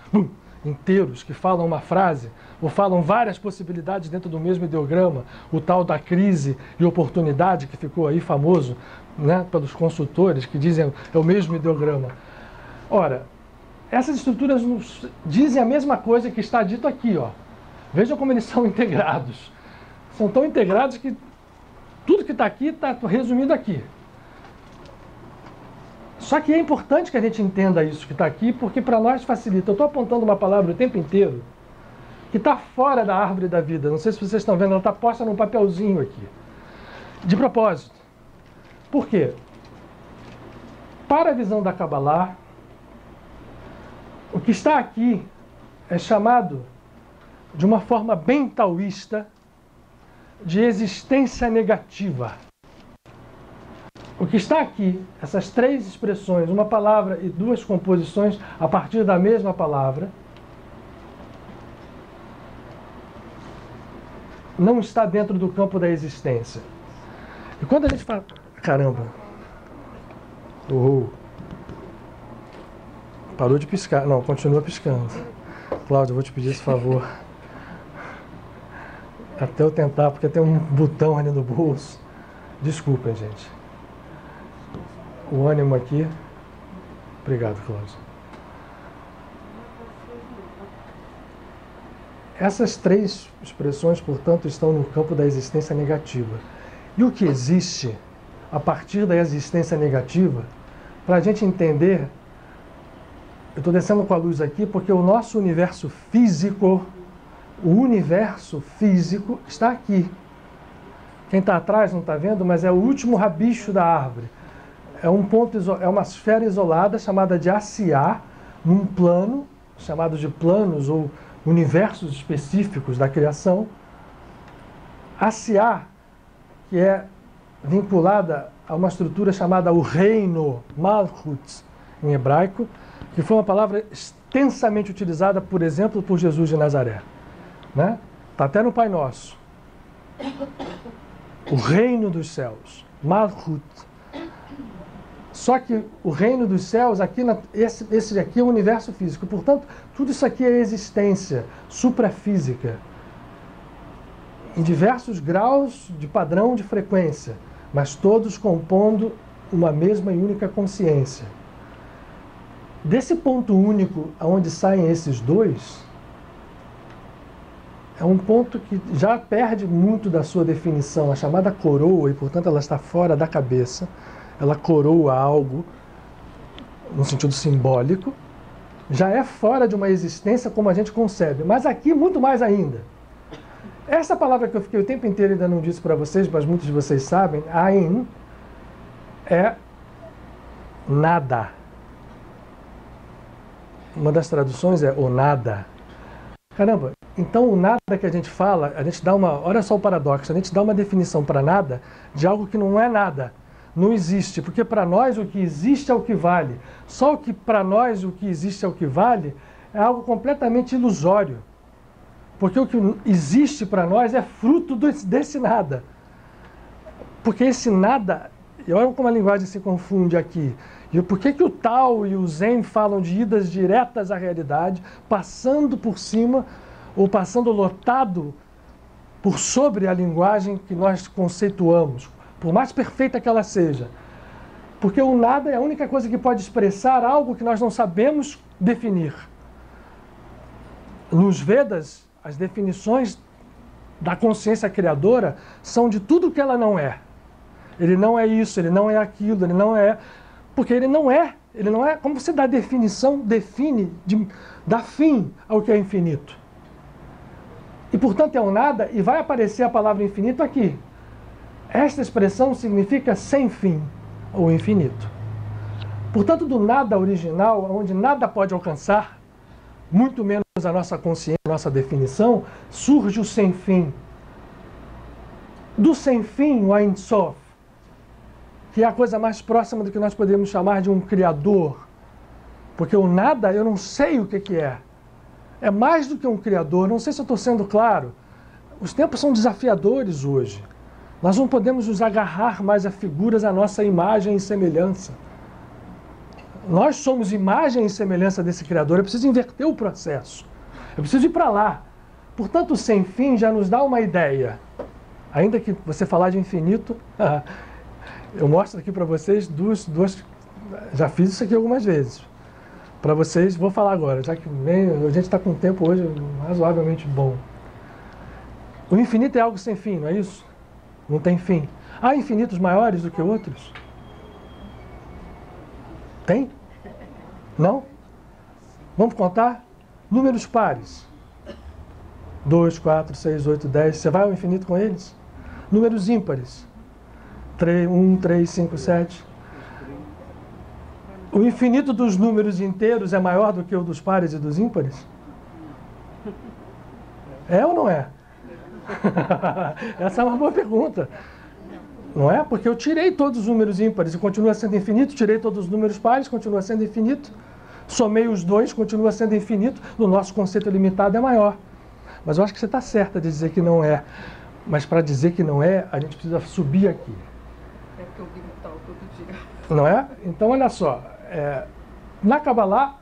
inteiros que falam uma frase ou falam várias possibilidades dentro do mesmo ideograma, o tal da crise e oportunidade que ficou aí famoso, né, pelos consultores que dizem é o mesmo ideograma. Ora, essas estruturas dizem a mesma coisa que está dito aqui, ó. Vejam como eles são integrados. São tão integrados que tudo que está aqui está resumido aqui. Só que é importante que a gente entenda isso que está aqui, porque para nós facilita. Eu estou apontando uma palavra o tempo inteiro que está fora da árvore da vida. Não sei se vocês estão vendo, ela está posta num papelzinho aqui. De propósito. Por quê? Para a visão da Kabbalah, o que está aqui é chamado, de uma forma bem taoísta, de existência negativa. O que está aqui, essas três expressões, uma palavra e duas composições a partir da mesma palavra, não está dentro do campo da existência. E quando a gente fala... Caramba! Parou de piscar. Não, continua piscando. Cláudio, eu vou te pedir esse favor. Até eu tentar, porque tem um botão ali no bolso. Desculpem, gente. O ânimo aqui. Obrigado, Cláudio. Essas três expressões, portanto, estão no campo da existência negativa. E o que existe a partir da existência negativa, para a gente entender, eu estou descendo com a luz aqui porque o nosso universo físico, está aqui. Quem está atrás não está vendo, mas é o último rabicho da árvore. É um ponto, é uma esfera isolada chamada de Asiá, num plano, chamado de planos ou universos específicos da criação. Asiá, que é vinculada a uma estrutura chamada o reino, Malchut, em hebraico, que foi uma palavra extensamente utilizada, por exemplo, por Jesus de Nazaré. Né? Está até no Pai Nosso. O reino dos céus, Malchut. Só que o reino dos céus, aqui esse aqui é o universo físico. Portanto, tudo isso aqui é existência suprafísica, em diversos graus de padrão de frequência, mas todos compondo uma mesma e única consciência. Desse ponto único, aonde saem esses dois, é um ponto que já perde muito da sua definição, a chamada coroa, e portanto ela está fora da cabeça. Ela coroa algo, no sentido simbólico, já é fora de uma existência como a gente concebe, mas aqui muito mais ainda. Essa palavra que eu fiquei o tempo inteiro e ainda não disse para vocês, mas muitos de vocês sabem, Ain, é nada. Uma das traduções é o nada. Caramba, então o nada que a gente fala, a gente dá uma... Olha só o paradoxo, a gente dá uma definição para nada de algo que não é nada. Não existe, porque para nós o que existe é o que vale. Só que para nós o que existe é o que vale é algo completamente ilusório. Porque o que existe para nós é fruto desse nada. Porque esse nada, e olha como a linguagem se confunde aqui. E por que o Tao e o Zen falam de idas diretas à realidade, passando por cima ou passando lotado por sobre a linguagem que nós conceituamos, por mais perfeita que ela seja. Porque o nada é a única coisa que pode expressar algo que nós não sabemos definir. Nos Vedas, as definições da consciência criadora são de tudo que ela não é. Ele não é isso, ele não é aquilo, ele não é... Porque ele não é. Como você dá definição, dá fim ao que é infinito. E portanto é um nada, e vai aparecer a palavra infinito aqui. Esta expressão significa sem fim, ou infinito. Portanto, do nada original, onde nada pode alcançar, muito menos a nossa consciência, a nossa definição, surge o sem fim. Do sem fim, o Ein Sof, que é a coisa mais próxima do que nós podemos chamar de um criador. Porque o nada, eu não sei o que é. É mais do que um criador, não sei se eu estou sendo claro. Os tempos são desafiadores hoje. Nós não podemos nos agarrar mais a figuras à nossa imagem e semelhança. Nós somos imagem e semelhança desse Criador. É preciso inverter o processo. Eu preciso ir para lá. Portanto, o sem fim já nos dá uma ideia. Ainda que você falar de infinito, eu mostro aqui para vocês duas... Já fiz isso aqui algumas vezes. Para vocês, vou falar agora, já que a gente está com um tempo hoje razoavelmente bom. O infinito é algo sem fim, não é isso? Não tem fim. Há infinitos maiores do que outros? Tem? Não? Vamos contar? Números pares. 2, 4, 6, 8, 10. Você vai ao infinito com eles? Números ímpares. 1, 3, 5, 7. O infinito dos números inteiros é maior do que o dos pares e dos ímpares? É ou não é? Essa é uma boa pergunta. Não é? Porque eu tirei todos os números ímpares e continua sendo infinito, tirei todos os números pares, continua sendo infinito, somei os dois, continua sendo infinito, no nosso conceito limitado é maior. Mas eu acho que você está certa de dizer que não é. Mas para dizer que não é, a gente precisa subir aqui. É porque eu vi no tal todo dia. Não é? Então, olha só. Na Kabbalah,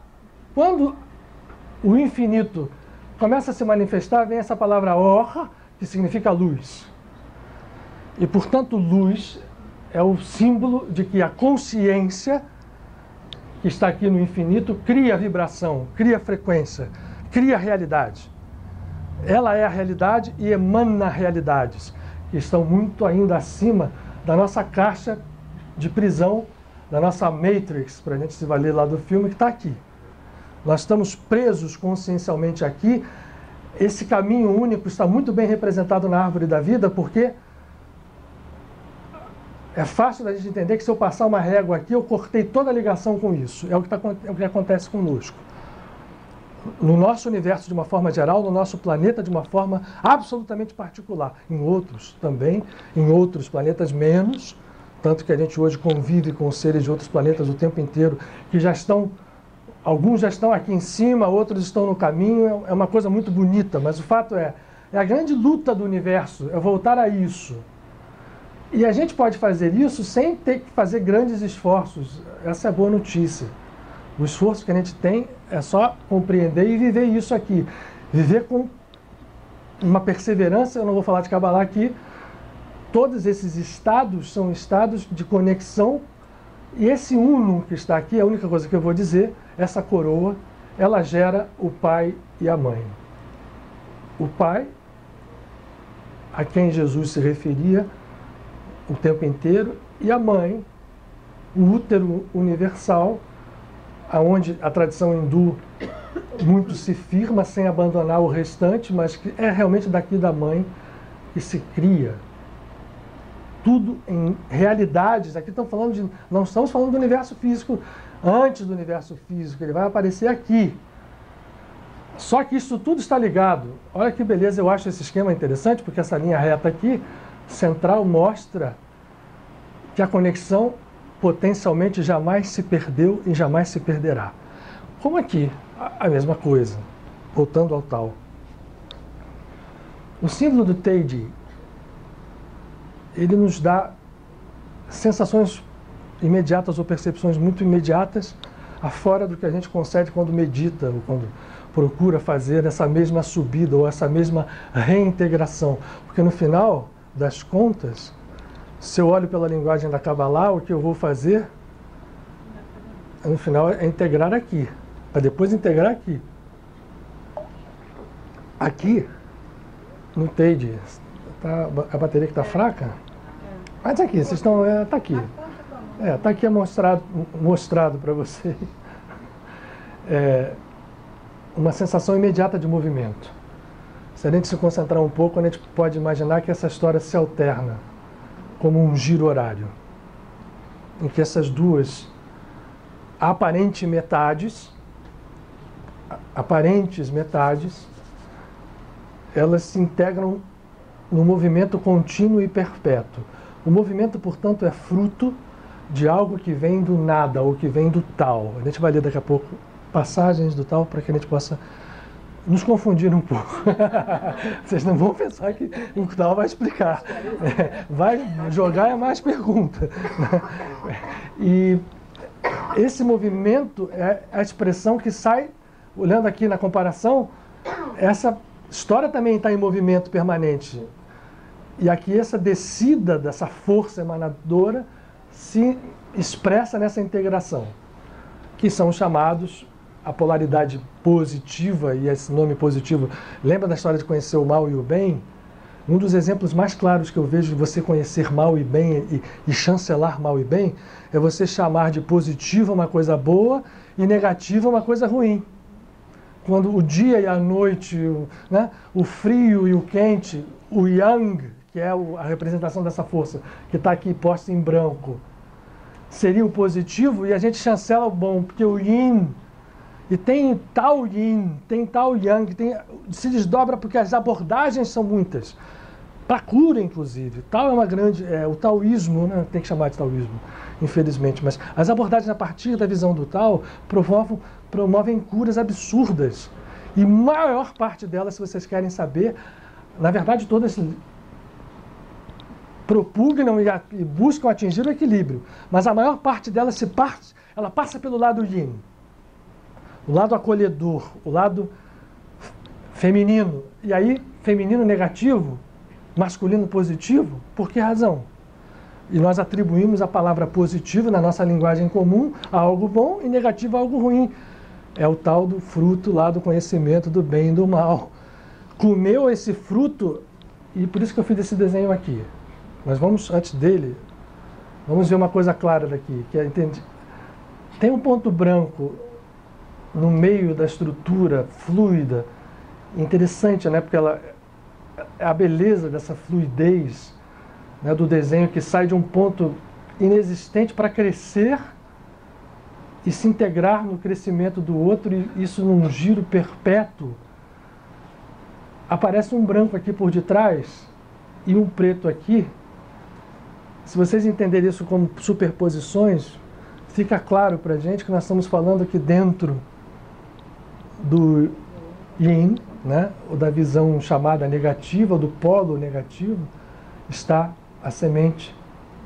quando o infinito começa a se manifestar, vem essa palavra Or, que significa luz. E, portanto, luz é o símbolo de que a consciência que está aqui no infinito cria vibração, cria frequência, cria realidade. Ela é a realidade e emana realidades que estão muito ainda acima da nossa caixa de prisão, da nossa Matrix, para a gente se valer lá do filme, que está aqui. Nós estamos presos consciencialmente aqui. Esse caminho único está muito bem representado na árvore da vida, porque é fácil da gente entender que se eu passar uma régua aqui, eu cortei toda a ligação com isso. É o que acontece conosco. No nosso universo, de uma forma geral, no nosso planeta, de uma forma absolutamente particular. Em outros também, em outros planetas menos, tanto que a gente hoje convive com seres de outros planetas o tempo inteiro, que já estão, alguns já estão aqui em cima, outros estão no caminho, é uma coisa muito bonita, mas o fato é a grande luta do universo, é voltar a isso. E a gente pode fazer isso sem ter que fazer grandes esforços. Essa é a boa notícia. O esforço que a gente tem é só compreender e viver isso aqui. Viver com uma perseverança, eu não vou falar de Kabbalah aqui, todos esses estados são estados de conexão, e esse uno que está aqui, a única coisa que eu vou dizer, essa coroa, ela gera o pai e a mãe. O pai, a quem Jesus se referia o tempo inteiro, e a mãe, o útero universal, aonde a tradição hindu muito se firma sem abandonar o restante, mas que é realmente daqui da mãe que se cria. Tudo em realidades, aqui estamos falando não estamos falando do universo físico antes do universo físico, ele vai aparecer aqui. Só que isso tudo está ligado. Olha que beleza, eu acho esse esquema interessante, porque essa linha reta aqui, central, mostra que a conexão potencialmente jamais se perdeu e jamais se perderá. Como aqui, a mesma coisa, voltando ao tal. O símbolo do Teiji, ele nos dá sensações imediatas ou percepções muito imediatas, afora do que a gente concede quando medita, ou quando procura fazer essa mesma subida ou essa mesma reintegração. Porque no final das contas, se eu olho pela linguagem da Kabbalah, o que eu vou fazer, no final, é integrar aqui, para depois integrar aqui. Aqui, no Teiji, tá, a bateria que está fraca? Mas aqui, vocês estão... Está aqui. Está aqui mostrado para vocês. Uma sensação imediata de movimento. Se a gente se concentrar um pouco, a gente pode imaginar que essa história se alterna como um giro horário, em que essas duas aparentes metades, elas se integram no movimento contínuo e perpétuo. O movimento, portanto, é fruto de algo que vem do nada, ou que vem do tal. A gente vai ler daqui a pouco passagens do tal para que a gente possa nos confundir um pouco. Vocês não vão pensar que o tal vai explicar. Vai jogar é mais pergunta. E esse movimento é a expressão que sai, olhando aqui na comparação, essa história também está em movimento permanente. E aqui essa descida dessa força emanadora se expressa nessa integração, que são chamados a polaridade positiva, e esse nome positivo, lembra da história de conhecer o mal e o bem? Um dos exemplos mais claros que eu vejo de você conhecer mal e bem e chancelar mal e bem é você chamar de positiva uma coisa boa e negativa uma coisa ruim. Quando o dia e a noite, né, o frio e o quente, o yang, que é a representação dessa força, que está aqui posta em branco, seria o positivo, e a gente chancela o bom, porque o yin, e tem tal yin, tem tal yang, se desdobra porque as abordagens são muitas, para cura inclusive. Tal é uma grande, o taoísmo, né, tem que chamar de taoísmo, infelizmente, mas as abordagens a partir da visão do Tao promovem curas absurdas, e maior parte delas, se vocês querem saber, na verdade todas propugnam e buscam atingir o equilíbrio, mas a maior parte delas ela passa pelo lado yin, o lado acolhedor, o lado feminino. E aí, feminino negativo, masculino positivo, por que razão? E nós atribuímos a palavra positivo na nossa linguagem comum a algo bom e negativo a algo ruim. É o tal do fruto lá do conhecimento do bem e do mal. Comeu esse fruto, e por isso que eu fiz esse desenho aqui. Mas vamos, antes dele, vamos ver uma coisa clara daqui, que é, tem um ponto branco no meio da estrutura fluida, interessante, né? Porque ela é a beleza dessa fluidez, né, do desenho que sai de um ponto inexistente para crescer e se integrar no crescimento do outro, e isso num giro perpétuo. Aparece um branco aqui por detrás e um preto aqui. Se vocês entenderem isso como superposições, fica claro para a gente que nós estamos falando aqui dentro do yin, né, ou da visão chamada negativa, do polo negativo, está a semente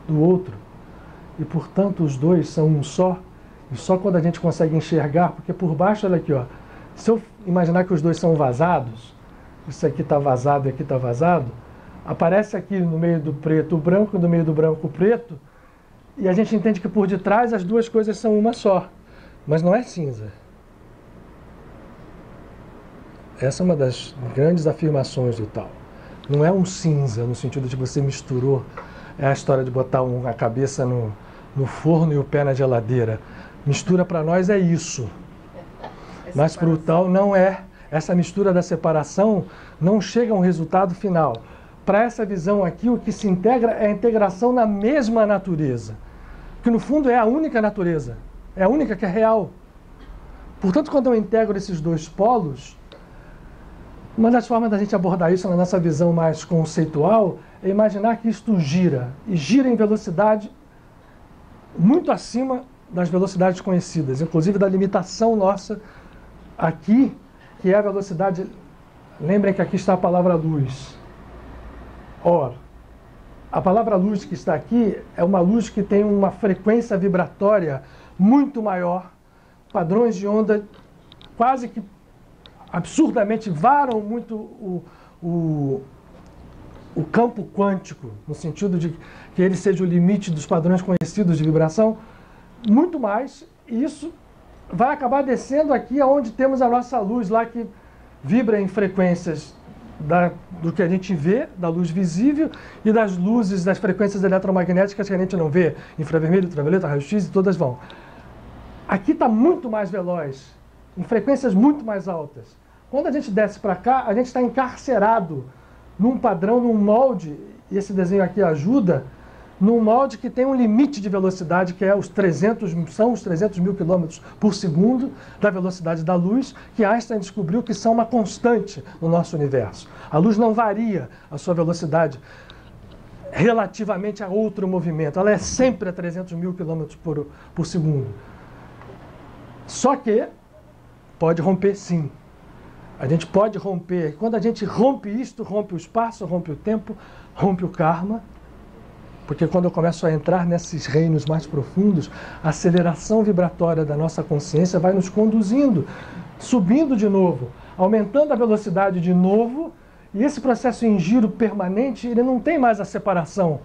do outro. E, portanto, os dois são um só, e só quando a gente consegue enxergar, porque por baixo, olha aqui, ó, se eu imaginar que os dois são vazados, isso aqui está vazado e aqui está vazado, aparece aqui no meio do preto o branco e no meio do branco o preto, e a gente entende que por detrás as duas coisas são uma só, mas não é cinza. Essa é uma das grandes afirmações do Tao. Não é um cinza, no sentido de que você misturou, é a história de botar a cabeça no forno e o pé na geladeira. Mistura para nós é isso. Mas para o Tao não é. Essa mistura da separação não chega a um resultado final. Para essa visão aqui, o que se integra é a integração na mesma natureza. Que no fundo é a única natureza. É a única que é real. Portanto, quando eu integro esses dois polos, uma das formas da gente abordar isso na nossa visão mais conceitual é imaginar que isto gira, e gira em velocidade muito acima das velocidades conhecidas, inclusive da limitação nossa aqui, que é a velocidade. Lembrem que aqui está a palavra luz. Ora, a palavra luz que está aqui é uma luz que tem uma frequência vibratória muito maior, padrões de onda quase que absurdamente varam muito o campo quântico, no sentido de que ele seja o limite dos padrões conhecidos de vibração, muito mais, e isso vai acabar descendo aqui aonde temos a nossa luz lá, que vibra em frequências do que a gente vê, da luz visível, e das luzes, das frequências eletromagnéticas que a gente não vê, infravermelho, ultravioleta, raio-x, e todas vão. Aqui está muito mais veloz, em frequências muito mais altas. Quando a gente desce para cá, a gente está encarcerado num padrão, num molde, e esse desenho aqui ajuda, num molde que tem um limite de velocidade, que é são os 300 mil quilômetros por segundo da velocidade da luz, que Einstein descobriu que são uma constante no nosso universo. A luz não varia a sua velocidade relativamente a outro movimento, ela é sempre a 300 mil quilômetros por segundo. Só que pode romper, sim. A gente pode romper. Quando a gente rompe isto, rompe o espaço, rompe o tempo, rompe o karma. Porque quando eu começo a entrar nesses reinos mais profundos, a aceleração vibratória da nossa consciência vai nos conduzindo subindo de novo, aumentando a velocidade de novo, e esse processo em giro permanente, ele não tem mais a separação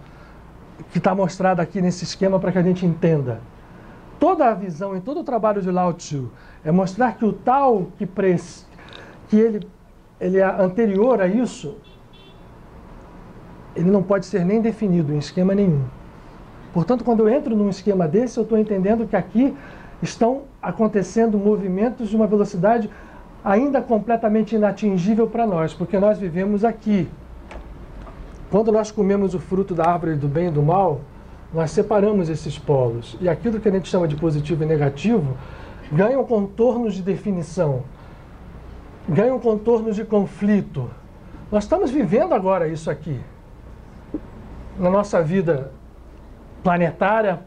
que está mostrada aqui nesse esquema para que a gente entenda. Toda a visão e todo o trabalho de Lao Tzu é mostrar que o Tao que ele é anterior a isso, ele não pode ser nem definido em esquema nenhum. Portanto, quando eu entro num esquema desse, eu estou entendendo que aqui estão acontecendo movimentos de uma velocidade ainda completamente inatingível para nós, porque nós vivemos aqui. Quando nós comemos o fruto da árvore do bem e do mal, nós separamos esses polos. E aquilo que a gente chama de positivo e negativo ganham contornos de definição, ganham contornos de conflito. Nós estamos vivendo agora isso aqui. Na nossa vida planetária,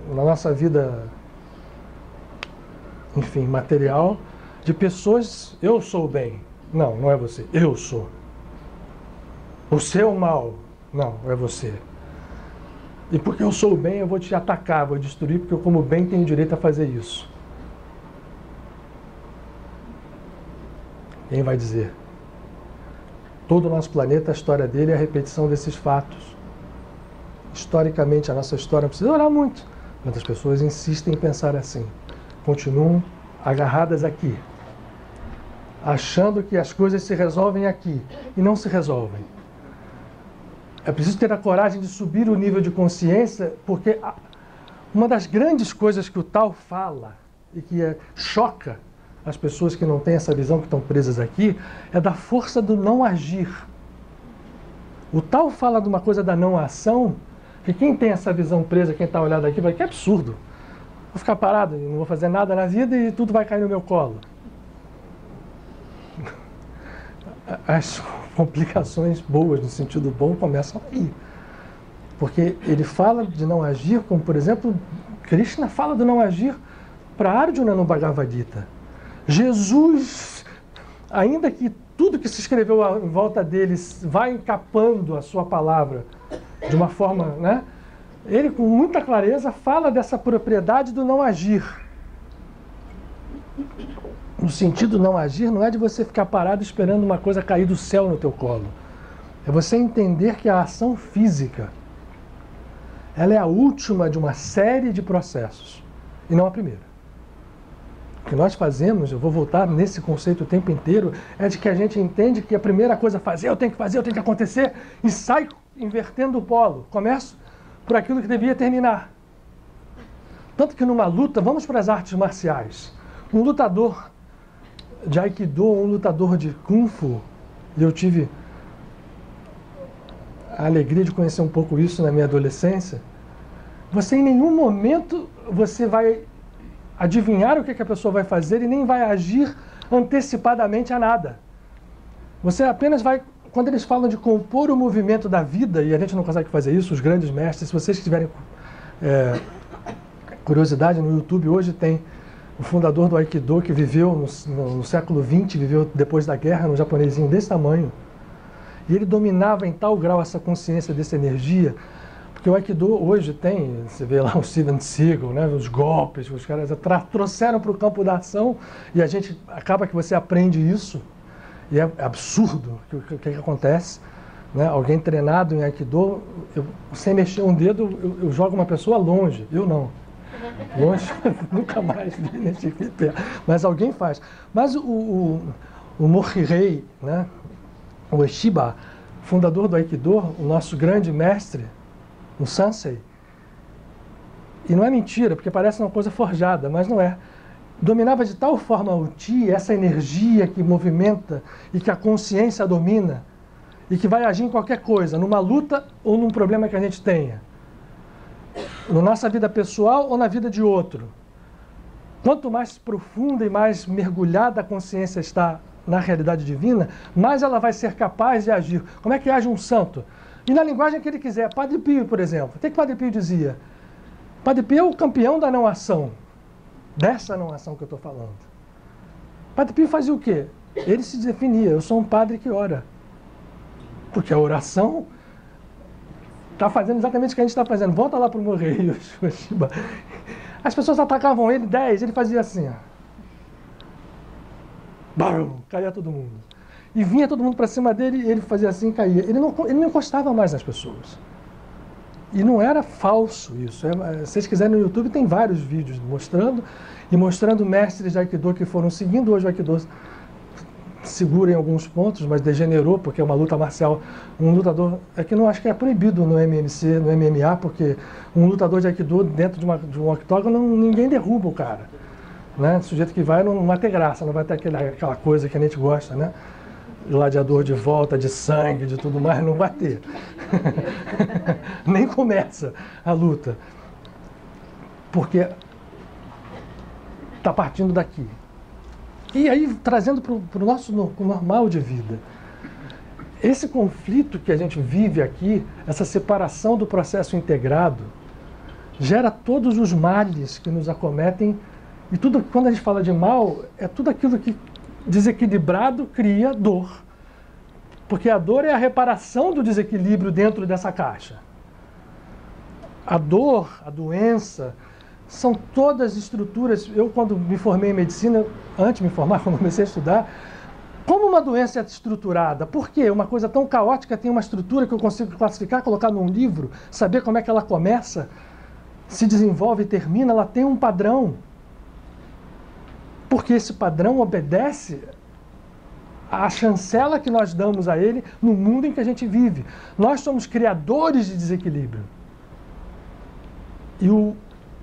na nossa vida, enfim, material, de pessoas, eu sou o bem. Não, não é você, eu sou. Você é o mal. Não, é você. E porque eu sou o bem, eu vou te atacar, vou destruir, porque eu, como bem, tenho direito a fazer isso. Quem vai dizer? Todo o nosso planeta, a história dele é a repetição desses fatos. Historicamente, a nossa história não precisa orar muito. Muitas pessoas insistem em pensar assim. Continuam agarradas aqui, achando que as coisas se resolvem aqui, e não se resolvem. É preciso ter a coragem de subir o nível de consciência, porque uma das grandes coisas que o Tao fala, e que choca as pessoas que não têm essa visão, que estão presas aqui, é da força do não agir. O Tao fala de uma coisa da não ação, que quem tem essa visão presa, quem está olhando aqui, vai que absurdo. Vou ficar parado, não vou fazer nada na vida e tudo vai cair no meu colo. As complicações boas, no sentido bom, começam aí. Porque ele fala de não agir, como, por exemplo, Krishna fala de não agir para Arjuna no Bhagavad Gita. Jesus, ainda que tudo que se escreveu em volta deles vai encapando a sua palavra de uma forma, né? Ele, com muita clareza, fala dessa propriedade do não agir. No sentido não agir, não é de você ficar parado esperando uma coisa cair do céu no teu colo. É você entender que a ação física, ela é a última de uma série de processos, e não a primeira. O que nós fazemos, eu vou voltar nesse conceito o tempo inteiro, é de que a gente entende que a primeira coisa a fazer, eu tenho que acontecer, e sai invertendo o polo. Começo por aquilo que devia terminar. Tanto que numa luta, vamos para as artes marciais. Um lutador de Aikido, um lutador de Kung Fu, e eu tive a alegria de conhecer um pouco isso na minha adolescência, você em nenhum momento você vai adivinhar o que a pessoa vai fazer e nem vai agir antecipadamente a nada. Você apenas vai, quando eles falam de compor o movimento da vida, e a gente não consegue fazer isso, os grandes mestres, se vocês tiverem curiosidade, no YouTube hoje tem o fundador do Aikido, que viveu no século XX, viveu depois da guerra, um japonesinho desse tamanho, e ele dominava em tal grau essa consciência dessa energia, porque o Aikido hoje tem, você vê lá o Steven Seagal, né, os golpes, os caras trouxeram para o campo da ação, e a gente acaba que você aprende isso, e é absurdo o que acontece, né? Alguém treinado em Aikido, sem mexer um dedo, eu jogo uma pessoa longe, eu não. Longe, nunca mais vi nem cheguei perto, mas alguém faz. Mas o Morihei, né? O Ueshiba, fundador do Aikido, o nosso grande mestre, o Sansei, e não é mentira, porque parece uma coisa forjada, mas não é. Dominava de tal forma o Ti, essa energia que movimenta e que a consciência domina, e que vai agir em qualquer coisa, numa luta ou num problema que a gente tenha, na nossa vida pessoal ou na vida de outro. Quanto mais profunda e mais mergulhada a consciência está na realidade divina, mais ela vai ser capaz de agir. Como é que age um santo? E na linguagem que ele quiser. Padre Pio, por exemplo. O que Padre Pio dizia? Padre Pio é o campeão da não-ação. Dessa não-ação que eu estou falando. Padre Pio fazia o quê? Ele se definia, eu sou um padre que ora. Porque a oração está fazendo exatamente o que a gente está fazendo. Volta lá para o Morihei. As pessoas atacavam ele, 10, ele fazia assim. Ó. Bum, caía todo mundo. E vinha todo mundo para cima dele e ele fazia assim e caía. Ele não encostava mais nas pessoas. E não era falso isso. Se vocês quiserem no YouTube, tem vários vídeos mostrando mestres de Aikido que foram seguindo. Hoje o Aikido segura em alguns pontos, mas degenerou, porque é uma luta marcial. Um lutador, que não acho que é proibido no MMC, no MMA, porque um lutador de Aikido dentro de um octógono, ninguém derruba o cara. Né? O sujeito que vai não vai ter graça, não vai ter aquela coisa que a gente gosta, né? Gladiador de volta, de sangue, de tudo mais, não vai ter. Nem começa a luta. Porque está partindo daqui. E aí, trazendo para o nosso normal de vida. Esse conflito que a gente vive aqui, essa separação do processo integrado, gera todos os males que nos acometem. E tudo, quando a gente fala de mal, é tudo aquilo que desequilibrado cria dor. Porque a dor é a reparação do desequilíbrio dentro dessa caixa. A dor, a doença, são todas estruturas. Eu, quando me formei em medicina, antes de me formar, quando comecei a estudar, como uma doença é estruturada? Por quê? Uma coisa tão caótica tem uma estrutura que eu consigo classificar, colocar num livro, saber como é que ela começa, se desenvolve e termina, ela tem um padrão. Porque esse padrão obedece à chancela que nós damos a ele no mundo em que a gente vive. Nós somos criadores de desequilíbrio. E o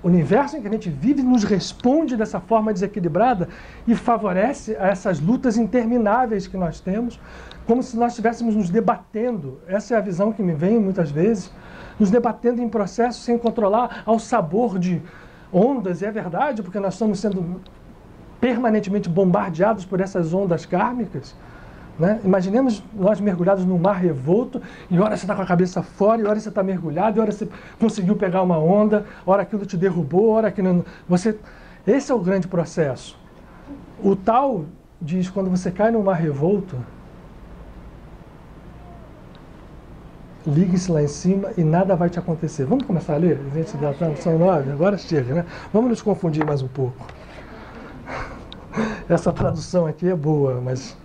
universo em que a gente vive nos responde dessa forma desequilibrada e favorece a essas lutas intermináveis que nós temos, como se nós estivéssemos nos debatendo. Essa é a visão que me vem muitas vezes, nos debatendo em processos sem controlar, ao sabor de ondas. E é verdade, porque nós estamos sendo permanentemente bombardeados por essas ondas kármicas. Né? Imaginemos nós mergulhados num mar revolto, e hora você está com a cabeça fora, e hora você está mergulhado, e hora você conseguiu pegar uma onda, hora aquilo te derrubou, hora aquilo... Esse é o grande processo. O Tao diz, quando você cai num mar revolto, ligue-se lá em cima e nada vai te acontecer. Vamos começar a ler? A gente já são 9, agora chega, né? Vamos nos confundir mais um pouco. Essa tradução aqui é boa, mas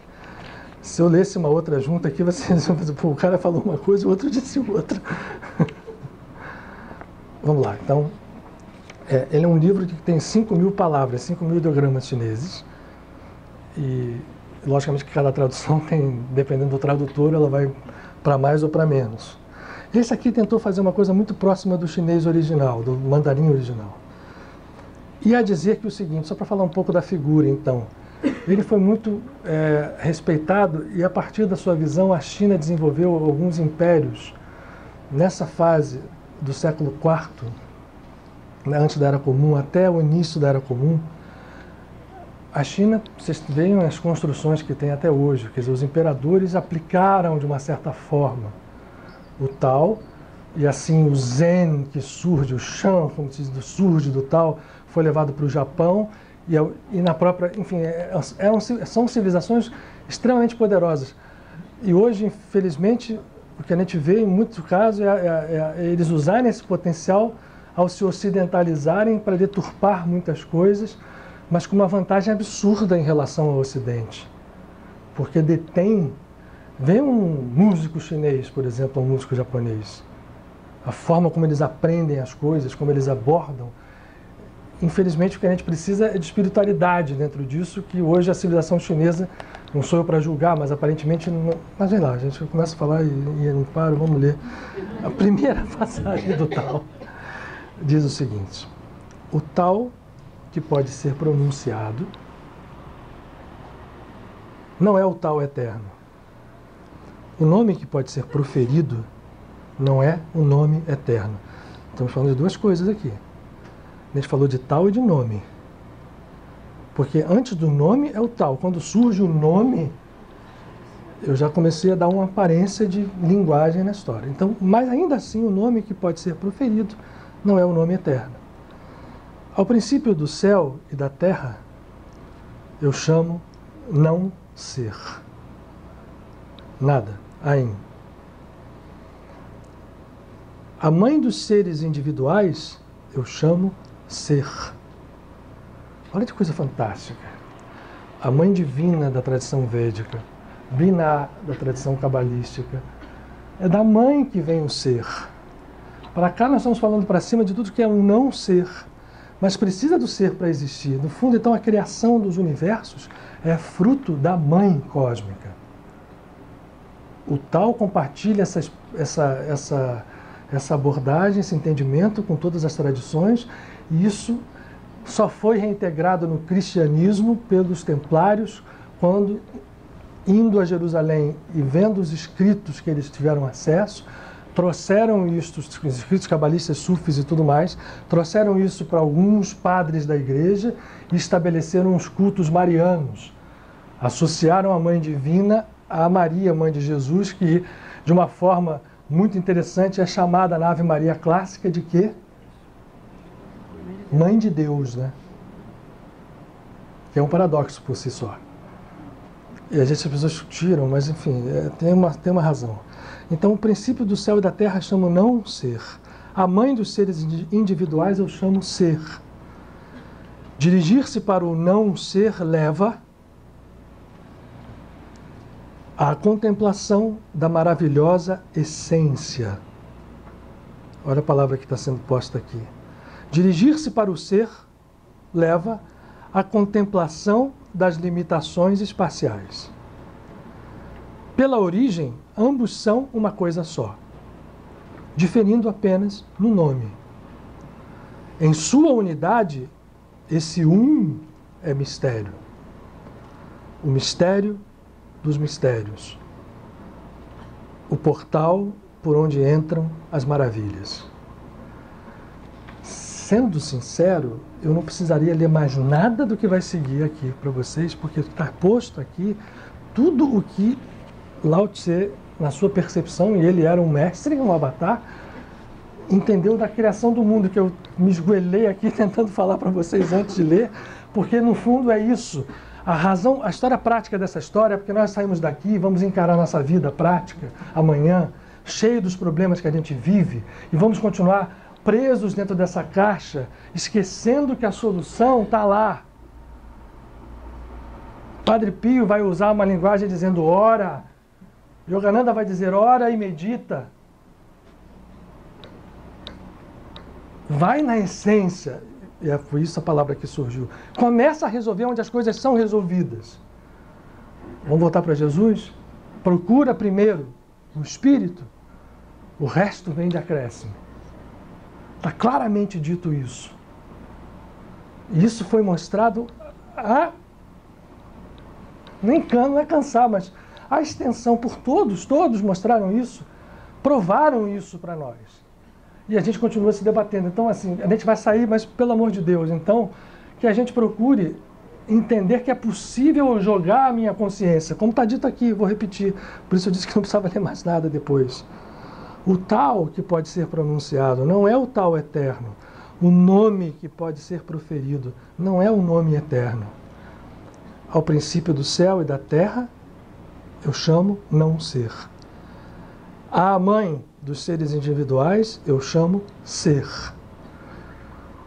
se eu lesse uma outra junto aqui, vocês vão dizer, o cara falou uma coisa e o outro disse outra. Vamos lá, então, ele é um livro que tem 5.000 palavras, 5.000 ideogramas chineses, e logicamente que cada tradução tem, dependendo do tradutor, ela vai para mais ou para menos. Esse aqui tentou fazer uma coisa muito próxima do chinês original, do mandarim original. E a dizer que o seguinte, só para falar um pouco da figura, então, ele foi muito respeitado e, a partir da sua visão, a China desenvolveu alguns impérios. Nessa fase do século IV, né, antes da Era Comum, até o início da Era Comum, a China, vocês veem as construções que tem até hoje, quer dizer, os imperadores aplicaram de uma certa forma o Tao, e assim o Zen que surge, o Shan, como se diz, surge do Tao, foi levado para o Japão, e na própria, enfim, são civilizações extremamente poderosas. E hoje, infelizmente, o que a gente vê em muitos casos é eles usarem esse potencial ao se ocidentalizarem para deturpar muitas coisas, mas com uma vantagem absurda em relação ao Ocidente. Porque vem um músico chinês, por exemplo, um músico japonês, a forma como eles aprendem as coisas, como eles abordam. Infelizmente, o que a gente precisa é de espiritualidade dentro disso, que hoje a civilização chinesa, não sou eu para julgar, mas aparentemente não... Mas vem lá, a gente começa a falar e não paro, vamos ler. A primeira passagem do Tao diz o seguinte: o Tao que pode ser pronunciado não é o Tao eterno. O nome que pode ser proferido não é o nome eterno. Estamos falando de duas coisas aqui. A gente falou de Tao e de nome. Porque antes do nome é o Tao. Quando surge o nome, eu já comecei a dar uma aparência de linguagem na história. Então, mas ainda assim, o nome que pode ser proferido não é o nome eterno. Ao princípio do céu e da terra, eu chamo não ser. Nada, Ain. A mãe dos seres individuais, eu chamo ser. Olha que coisa fantástica. a mãe divina da tradição védica, Binah da tradição cabalística. É da mãe que vem o ser. Para cá nós estamos falando para cima de tudo que é um não ser, mas precisa do ser para existir. No fundo, então, a criação dos universos é fruto da mãe cósmica. O Tao compartilha essa abordagem, esse entendimento com todas as tradições, e isso só foi reintegrado no cristianismo pelos templários, quando, indo a Jerusalém e vendo os escritos que eles tiveram acesso, trouxeram isso, os escritos cabalistas, sufis e tudo mais, trouxeram isso para alguns padres da igreja e estabeleceram os cultos marianos. Associaram a Mãe Divina a Maria, Mãe de Jesus, que, de uma forma muito interessante, é chamada na Ave Maria clássica de quê? Mãe de Deus, né? Que é um paradoxo por si só. E as pessoas tiram, mas enfim, tem uma razão. Então, o princípio do céu e da terra chamo não ser. A mãe dos seres individuais eu chamo ser. Dirigir-se para o não ser leva à contemplação da maravilhosa essência. Olha a palavra que está sendo posta aqui. Dirigir-se para o ser leva à contemplação das limitações espaciais. Pela origem, ambos são uma coisa só, diferindo apenas no nome. Em sua unidade, esse um é mistério. O mistério dos mistérios. O portal por onde entram as maravilhas. Sendo sincero, eu não precisaria ler mais nada do que vai seguir aqui para vocês, porque está posto aqui tudo o que Lao Tse, na sua percepção, e ele era um mestre, um avatar, entendeu da criação do mundo, que eu me esgoelei aqui tentando falar para vocês antes de ler, porque no fundo é isso. A razão, a história prática dessa história é porque nós saímos daqui e vamos encarar nossa vida prática amanhã, cheio dos problemas que a gente vive, e vamos continuar presos dentro dessa caixa, esquecendo que a solução está lá. Padre Pio vai usar uma linguagem dizendo ora, Yogananda vai dizer ora e medita. Vai na essência, e foi isso a palavra que surgiu. Começa a resolver onde as coisas são resolvidas. Vamos voltar para Jesus? Procura primeiro o Espírito, o resto vem de acréscimo. Está claramente dito isso. E isso foi mostrado a... não é cansar, mas a extensão por todos mostraram isso, provaram isso para nós. E a gente continua se debatendo. Então, assim, a gente vai sair, mas pelo amor de Deus, então, que a gente procure entender que é possível jogar a minha consciência. Como está dito aqui, vou repetir, por isso eu disse que não precisava ler mais nada depois. O tal que pode ser pronunciado não é o tal eterno. O nome que pode ser proferido não é o nome eterno. Ao princípio do céu e da terra, eu chamo não ser. À mãe dos seres individuais, eu chamo ser.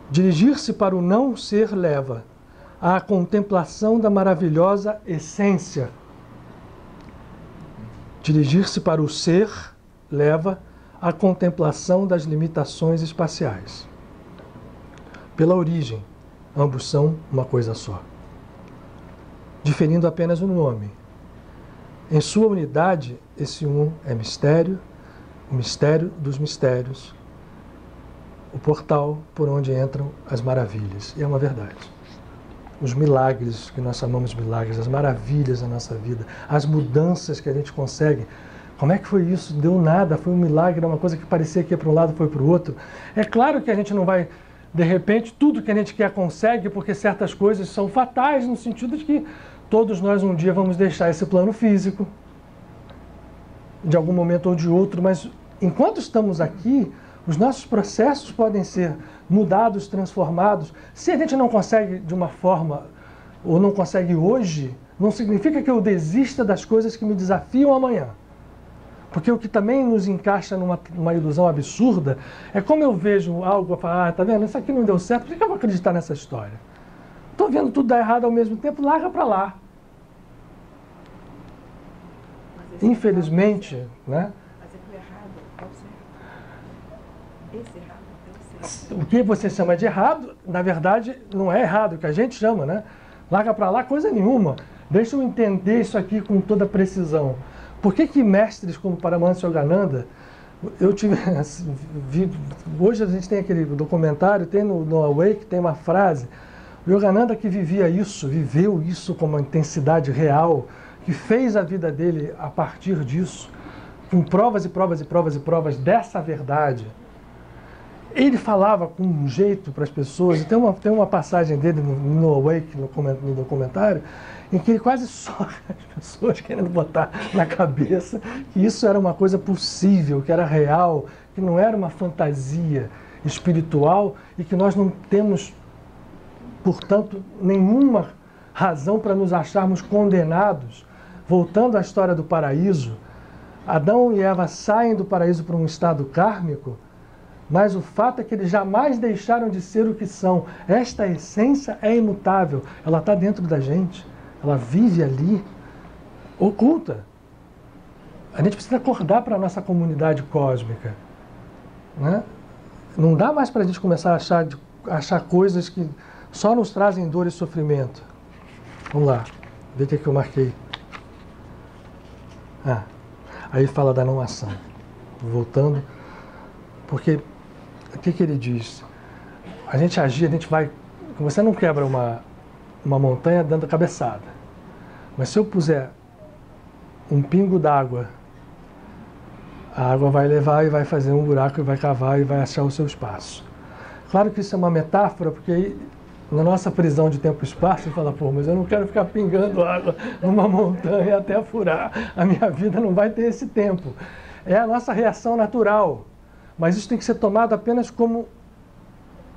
Dirigir-se para o não ser leva à contemplação da maravilhosa essência. Dirigir-se para o ser leva à contemplação das limitações espaciais. Pela origem, ambos são uma coisa só, diferindo apenas o nome. Em sua unidade, esse um é mistério, o mistério dos mistérios, o portal por onde entram as maravilhas. E é uma verdade. Os milagres, que nós chamamos de milagres, as maravilhas da nossa vida, as mudanças que a gente consegue. Como é que foi isso? Deu nada, foi um milagre, uma coisa que parecia que ia para um lado, foi para o outro. É claro que a gente não vai, de repente, tudo que a gente quer consegue, porque certas coisas são fatais, no sentido de que todos nós um dia vamos deixar esse plano físico, de algum momento ou de outro, mas enquanto estamos aqui, os nossos processos podem ser mudados, transformados. Se a gente não consegue de uma forma, ou não consegue hoje, não significa que eu desista das coisas que me desafiam amanhã. Porque o que também nos encaixa numa ilusão absurda é como eu vejo algo e falo, tá vendo, isso aqui não deu certo, por que eu vou acreditar nessa história? Estou vendo tudo dar errado ao mesmo tempo, larga para lá. infelizmente, né? Mas é que o errado é o certo. Esse errado é o certo. O que você chama de errado, na verdade, não é errado, o que a gente chama, né? Larga para lá coisa nenhuma. Deixa eu entender isso aqui com toda precisão. Por que mestres como Paramahansa Yogananda, hoje a gente tem aquele documentário, tem no Awake, tem uma frase, o Yogananda que viveu isso com uma intensidade real, que fez a vida dele a partir disso, com provas e provas e provas e provas dessa verdade. Ele falava com um jeito para as pessoas, e tem uma passagem dele no Awake, no documentário, em que ele quase soca as pessoas querendo botar na cabeça que isso era uma coisa possível, que era real, que não era uma fantasia espiritual e que nós não temos, portanto, nenhuma razão para nos acharmos condenados. Voltando à história do paraíso, Adão e Eva saem do paraíso para um estado kármico, mas o fato é que eles jamais deixaram de ser o que são. Esta essência é imutável, ela está dentro da gente, ela vive ali, oculta. A gente precisa acordar para a nossa comunidade cósmica, né? Não dá mais para a gente começar a achar coisas que só nos trazem dor e sofrimento. Vamos lá, vê o que eu marquei. Aí fala da não ação. Voltando, porque o que ele diz? A gente agir, a gente vai... Você não quebra uma montanha dando cabeçada. Mas se eu puser um pingo d'água, a água vai levar e vai fazer um buraco e vai cavar e vai achar o seu espaço. Claro que isso é uma metáfora, porque aí, na nossa prisão de tempo e espaço, você fala, pô, mas eu não quero ficar pingando água numa montanha até furar. A minha vida não vai ter esse tempo. É a nossa reação natural. Mas isso tem que ser tomado apenas como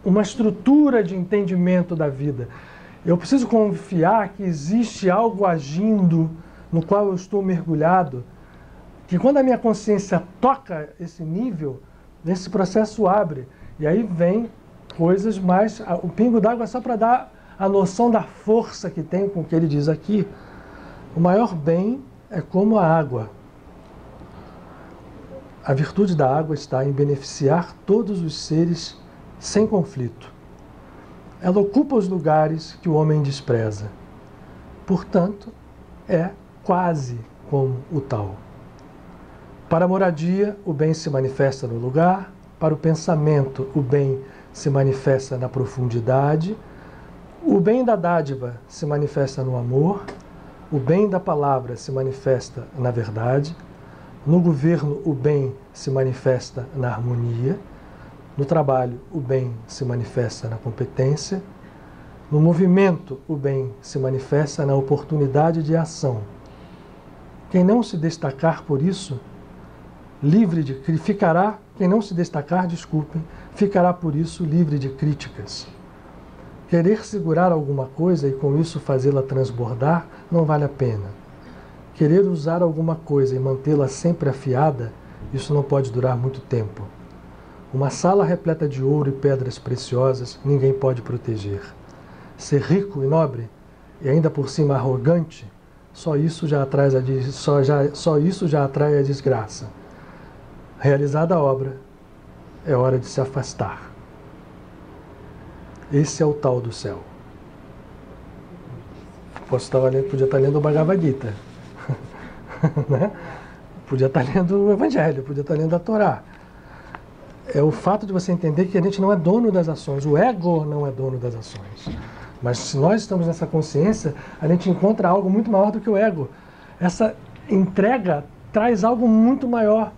uma estrutura de entendimento da vida. Eu preciso confiar que existe algo agindo no qual eu estou mergulhado, que quando a minha consciência toca esse nível, esse processo abre. E aí vem coisas mais... O pingo d'água é só para dar a noção da força que tem com o que ele diz aqui. O maior bem é como a água. A virtude da água está em beneficiar todos os seres sem conflito. Ela ocupa os lugares que o homem despreza. Portanto, é quase como o tal. Para a moradia, o bem se manifesta no lugar. Para o pensamento, o bem se manifesta na profundidade. O bem da dádiva se manifesta no amor. O bem da palavra se manifesta na verdade. No governo, o bem se manifesta na harmonia. No trabalho, o bem se manifesta na competência. No movimento, o bem se manifesta na oportunidade de ação. Quem não se destacar por isso, quem não se destacar, ficará por isso livre de críticas. Querer segurar alguma coisa e com isso fazê-la transbordar não vale a pena. Querer usar alguma coisa e mantê-la sempre afiada, isso não pode durar muito tempo. Uma sala repleta de ouro e pedras preciosas ninguém pode proteger. Ser rico e nobre, e ainda por cima arrogante, só isso já atrai a desgraça. Realizada a obra, é hora de se afastar. Esse é o tal do céu. Podia estar lendo o Bhagavad Gita. Né? Podia estar lendo o Evangelho, podia estar lendo a Torá. É o fato de você entender que a gente não é dono das ações, o ego não é dono das ações. Mas se nós estamos nessa consciência, a gente encontra algo muito maior do que o ego. Essa entrega traz algo muito maior.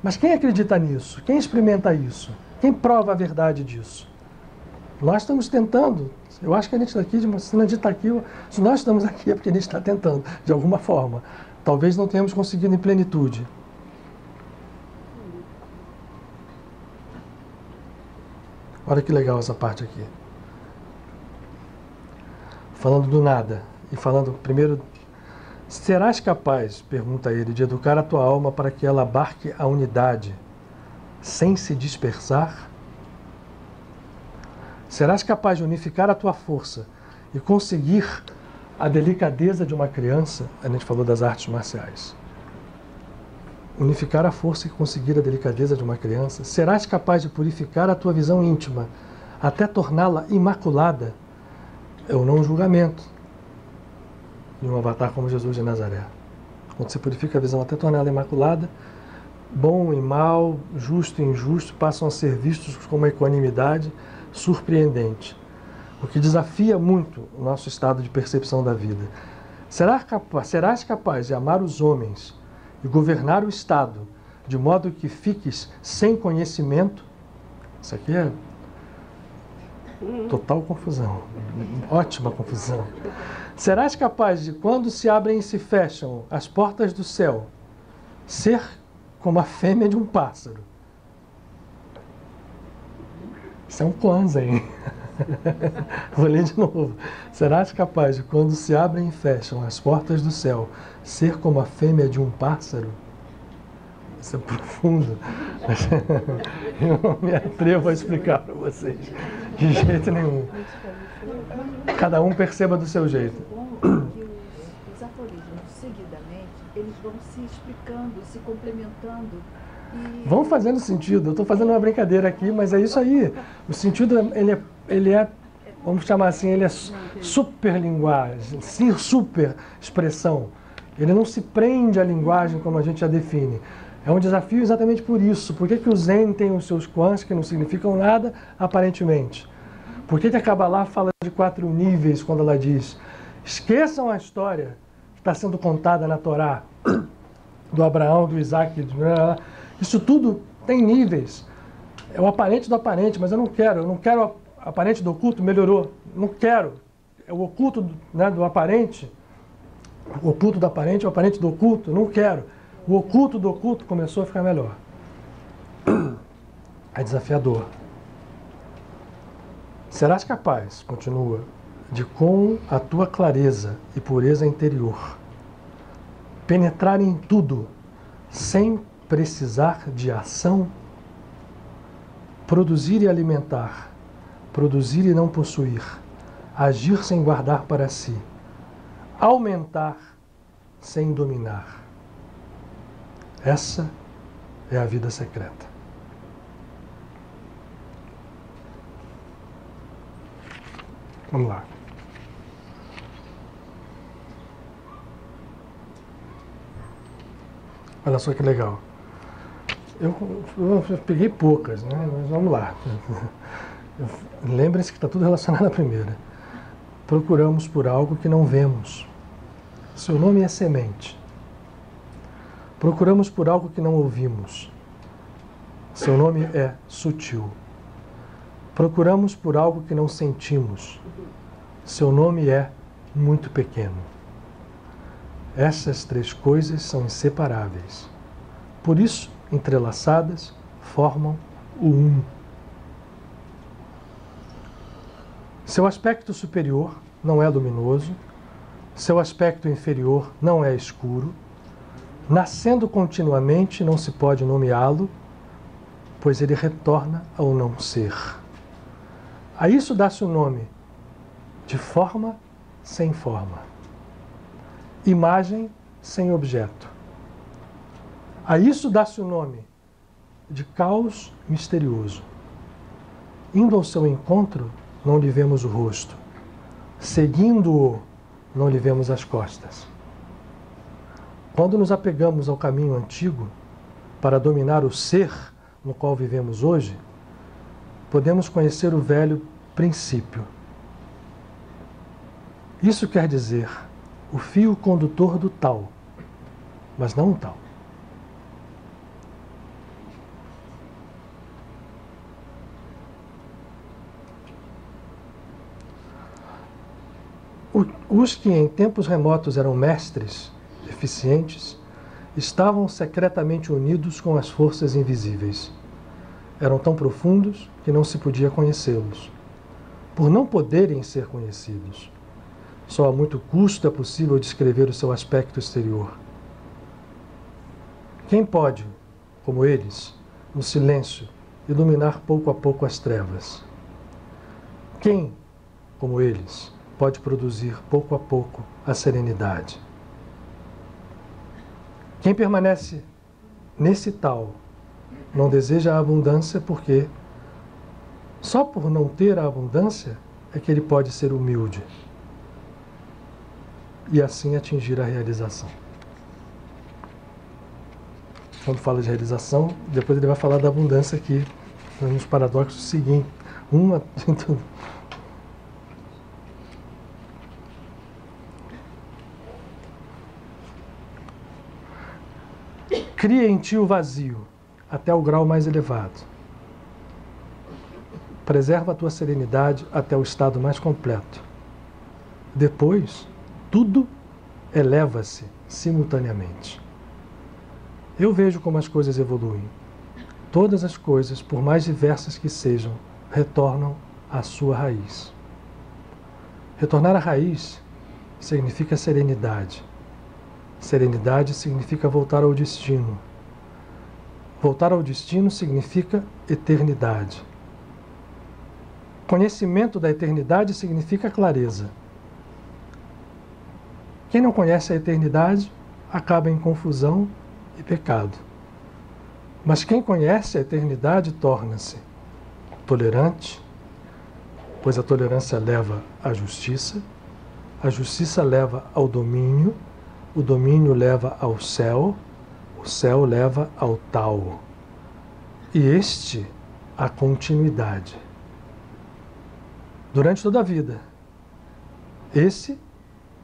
Mas quem acredita nisso? Quem experimenta isso? Quem prova a verdade disso? Nós estamos tentando. Eu acho que a gente está aqui, se nós estamos aqui é porque a gente está tentando, de alguma forma. Talvez não tenhamos conseguido em plenitude. Olha que legal essa parte aqui. Falando do nada. E falando primeiro... Serás capaz, pergunta ele, de educar a tua alma para que ela abarque a unidade, sem se dispersar? Serás capaz de unificar a tua força e conseguir a delicadeza de uma criança? A gente falou das artes marciais. unificar a força e conseguir a delicadeza de uma criança? Serás capaz de purificar a tua visão íntima até torná-la imaculada? É o não julgamento de um avatar como Jesus de Nazaré. Quando você purifica a visão até torná-la imaculada, bom e mal, justo e injusto passam a ser vistos com uma equanimidade surpreendente, o que desafia muito o nosso estado de percepção da vida. Serás capaz de amar os homens e governar o Estado de modo que fiques sem conhecimento? Isso aqui é total confusão, ótima confusão. Serás capaz de, quando se abrem e se fecham as portas do céu, ser como a fêmea de um pássaro? Isso é um Kwanzaa, hein? Vou ler de novo. Serás capaz de, quando se abrem e fecham as portas do céu, ser como a fêmea de um pássaro? Isso é profundo. Eu não me atrevo a explicar para vocês. De jeito nenhum. Cada um perceba do seu jeito. Os aforismos, seguidamente, eles vão se explicando, se complementando. Vão fazendo sentido. Eu estou fazendo uma brincadeira aqui, mas é isso aí. O sentido, ele é, vamos chamar assim, ele é superlinguagem, super expressão. Ele não se prende à linguagem como a gente a define. É um desafio exatamente por isso. Por que o Zen tem os seus kwans que não significam nada, aparentemente? Por que a Kabbalah fala de 4 níveis quando ela diz: esqueçam a história que está sendo contada na Torá, do Abraão, do Isaac, isso tudo tem níveis. É o aparente do aparente, mas eu não quero o aparente do oculto, melhorou. Não quero. É o oculto, né, do aparente, o oculto do aparente, o aparente do oculto, não quero. O oculto do oculto começou a ficar melhor. É desafiador. Serás capaz, continua, de com a tua clareza e pureza interior penetrar em tudo sem precisar de ação? Produzir e alimentar, produzir e não possuir, agir sem guardar para si, aumentar sem dominar. Essa é a vida secreta. Vamos lá. Olha só que legal. Eu peguei poucas, né? Mas vamos lá. Lembre-se que está tudo relacionado à primeira. Procuramos por algo que não vemos. Seu nome é semente. Procuramos por algo que não ouvimos. Seu nome é sutil. Procuramos por algo que não sentimos. Seu nome é muito pequeno. Essas 3 coisas são inseparáveis. Por isso, entrelaçadas, formam o um. Seu aspecto superior não é luminoso, seu aspecto inferior não é escuro. Nascendo continuamente, não se pode nomeá-lo, pois ele retorna ao não ser. A isso dá-se o nome de forma sem forma, imagem sem objeto. A isso dá-se o nome de caos misterioso. Indo ao seu encontro, não lhe vemos o rosto. Seguindo-o, não lhe vemos as costas. Quando nos apegamos ao caminho antigo para dominar o ser no qual vivemos hoje, podemos conhecer o velho princípio. Isso quer dizer o fio condutor do tal, mas não o tal. Os que em tempos remotos eram mestres eficientes, estavam secretamente unidos com as forças invisíveis. Eram tão profundos que não se podia conhecê-los, por não poderem ser conhecidos. Só a muito custo é possível descrever o seu aspecto exterior. Quem pode, como eles, no silêncio, iluminar pouco a pouco as trevas? Quem, como eles, pode produzir pouco a pouco a serenidade? Quem permanece nesse tal, não deseja a abundância porque só por não ter a abundância é que ele pode ser humilde e assim atingir a realização. Quando fala de realização, depois ele vai falar da abundância aqui, nos paradoxos seguintes. Cria em ti o vazio, até o grau mais elevado. Preserva a tua serenidade até o estado mais completo. Depois, tudo eleva-se simultaneamente. Eu vejo como as coisas evoluem. Todas as coisas, por mais diversas que sejam, retornam à sua raiz. Retornar à raiz significa serenidade. Serenidade significa voltar ao destino. Voltar ao destino significa eternidade. Conhecimento da eternidade significa clareza. Quem não conhece a eternidade acaba em confusão e pecado. Mas quem conhece a eternidade torna-se tolerante, pois a tolerância leva à justiça, a justiça leva ao domínio, o domínio leva ao céu, o céu leva ao Tao. E este, a continuidade. Durante toda a vida. Esse